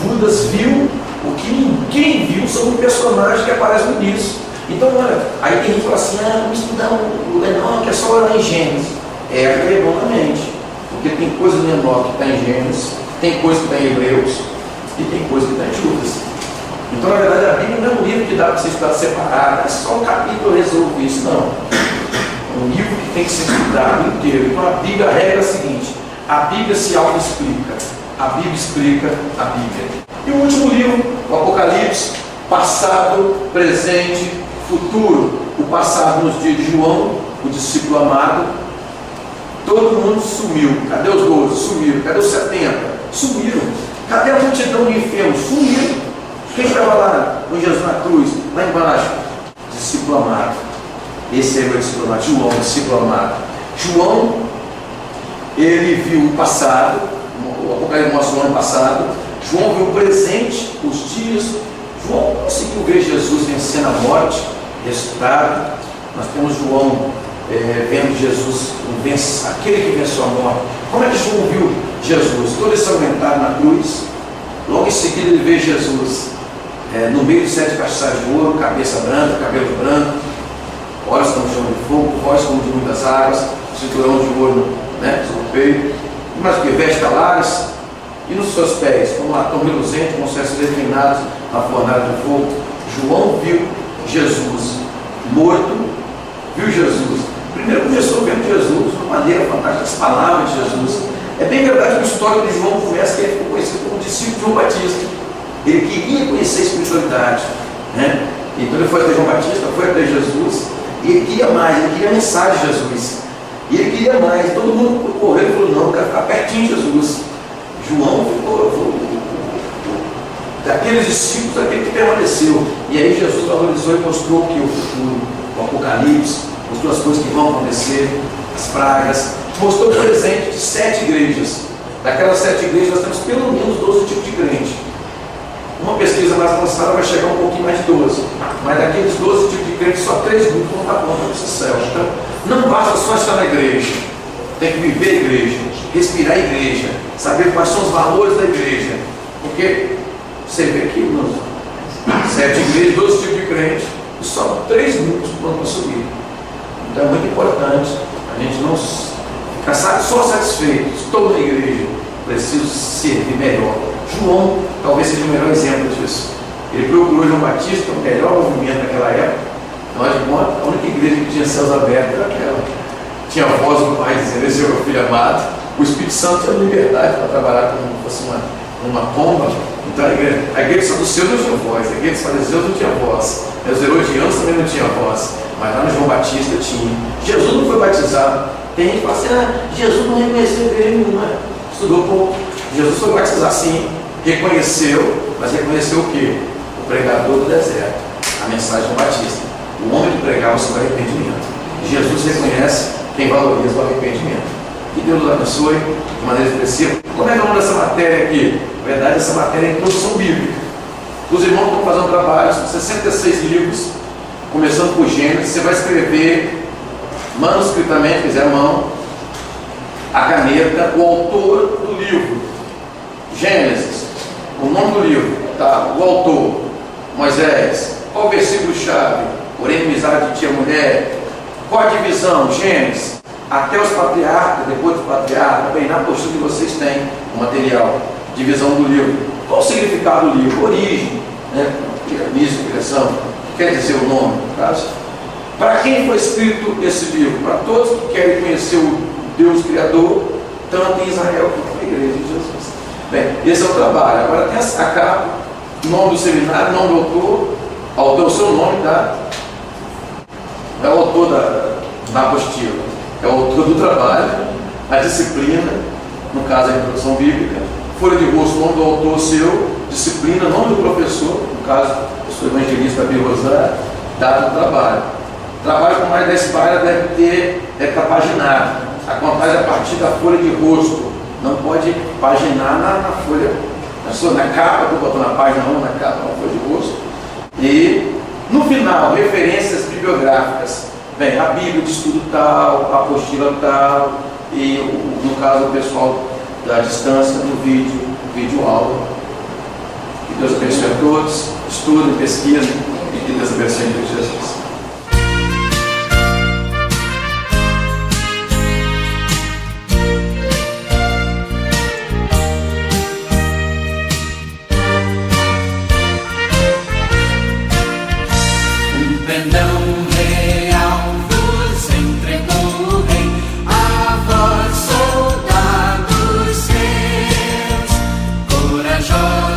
Judas viu o que ninguém viu sobre um personagem que aparece no início. Então, olha, aí tem gente que fala assim, vamos estudar o Enoque, é só lá em Gênesis. É erroneamente, porque tem coisa no Enoque que está em Gênesis, tem coisa que está em Hebreus e tem coisa que está em Judas. Então, na verdade, a Bíblia não é um livro que dá para você estudar separado, é só um capítulo resolve isso, não. É um livro que tem que ser estudado inteiro. Então, a Bíblia, a regra é a seguinte, a Bíblia se auto-explica, a Bíblia explica a Bíblia. E o último livro, o Apocalipse, passado, presente, futuro. O passado nos dias de João, o discípulo amado. Todo mundo sumiu. Cadê os 12? Sumiram. Cadê os 70? Sumiram. Cadê a multidão de enfermos? Sumiram. Quem estava lá com Jesus na cruz? Lá embaixo. Discípulo amado. Esse é o meu discípulo amado. João, discípulo amado. João, ele viu o passado. O Apocalipse mostra o ano passado. João viu o presente, os dias. João conseguiu ver Jesus vencendo a morte, ressuscitado. Nós temos João vendo Jesus, aquele que venceu a morte. Como é que João viu Jesus? Todo ensanguentado na cruz. Logo em seguida ele vê Jesus no meio de 7 castiçais de ouro, cabeça branca, cabelo branco, olhos como chama de fogo, voz como de muitas águas, cinturão de ouro, né, sobre o peito, mas que veste alares, e nos seus pés, como latão reluzente, com cestos declinados na fornalha do fogo. João viu Jesus morto, viu Jesus. Primeiro começou vendo Jesus, de uma maneira fantástica, as palavras de Jesus. É bem verdade que a história de João começa que ele ficou conhecido como discípulo de João Batista. Ele queria conhecer a espiritualidade, né? Então ele foi até João Batista, foi até Jesus, e ele queria mais, ele queria a mensagem de Jesus. E ele queria mais, todo mundo correu e falou, não, eu quero ficar pertinho de Jesus. João ficou daqueles discípulos, aquele que permaneceu. E aí Jesus valorizou e mostrou que o futuro, o Apocalipse, mostrou as coisas que vão acontecer, as pragas, mostrou o presente de 7 igrejas. Daquelas 7 igrejas nós temos pelo menos 12 tipos de crente. Uma pesquisa mais avançada vai chegar um pouquinho mais de 12. Mas daqueles 12 tipos de crente, só 3 grupos vão dar conta desse céu. Então, não basta só estar na igreja. Tem que viver a igreja, respirar a igreja, saber quais são os valores da igreja. Porque você vê aqui nos 7 igrejas, 12 tipos de crente, e só 3 grupos vão conseguir. Então é muito importante a gente não ficar só satisfeito. Estou na igreja, preciso servir melhor. João talvez seja o melhor exemplo disso. Ele procurou João Batista, o melhor movimento daquela época. Afinal de contas, a única igreja que tinha céus abertos era aquela. Tinha a voz do Pai dizendo, esse é o meu filho amado. O Espírito Santo tinha liberdade para trabalhar como se fosse uma pomba. Então a igreja saduceus não tinha voz, a igreja dos fariseus não tinha voz, os herodianos também não tinham voz, mas lá no João Batista tinha. Jesus não foi batizado. Tem gente que fala assim, Jesus não reconheceu a igreja nenhuma, estudou pouco. Jesus foi batizar sim, reconheceu, mas reconheceu o quê? O pregador do deserto, a mensagem do Batista, o homem que pregava sobre arrependimento. Jesus reconhece quem valoriza o arrependimento. Que Deus nos abençoe de maneira expressiva. Como é que é o nome dessa matéria aqui? Na verdade, essa matéria é a introdução bíblica. Os irmãos estão fazendo trabalhos, 66 livros, começando por Gênesis. Você vai escrever manuscritamente, quiser a mão, a caneta, o autor do livro. Gênesis, o nome do livro, tá? O autor, Moisés. Qual o versículo-chave? Porém, amizade de tia mulher. Qual a divisão? Gênesis. Até os patriarcas, depois dos patriarcas, bem, na postura que vocês têm, o material, divisão do livro. Qual o significado do livro? Origem, né? Criação, quer dizer o nome, no caso. Para quem foi escrito esse livro? Para todos que querem conhecer o Deus Criador, tanto em Israel quanto na igreja de Jesus. Bem, esse é o trabalho. Agora tem a capa, nome do seminário, nome do autor, o seu nome, tá? é o autor da apostila, é o autor do trabalho, a disciplina, no caso a introdução bíblica, folha de rosto, nome do autor seu, disciplina, nome do professor, no caso, eu sou evangelista Bia Rosário, data do trabalho. Trabalho com mais 10 páginas deve ter paginado. A contagem a partir da folha de rosto. Não pode paginar na folha, na capa, estou botando na página 1, na capa, na folha de rosto. E no final, referências bibliográficas. Bem, a Bíblia de estudo tal, a apostila tal, e no caso o pessoal da distância no vídeo aula. Que Deus abençoe a todos, estudem, pesquisem e que Deus abençoe em Cristo Jesus. Corajosos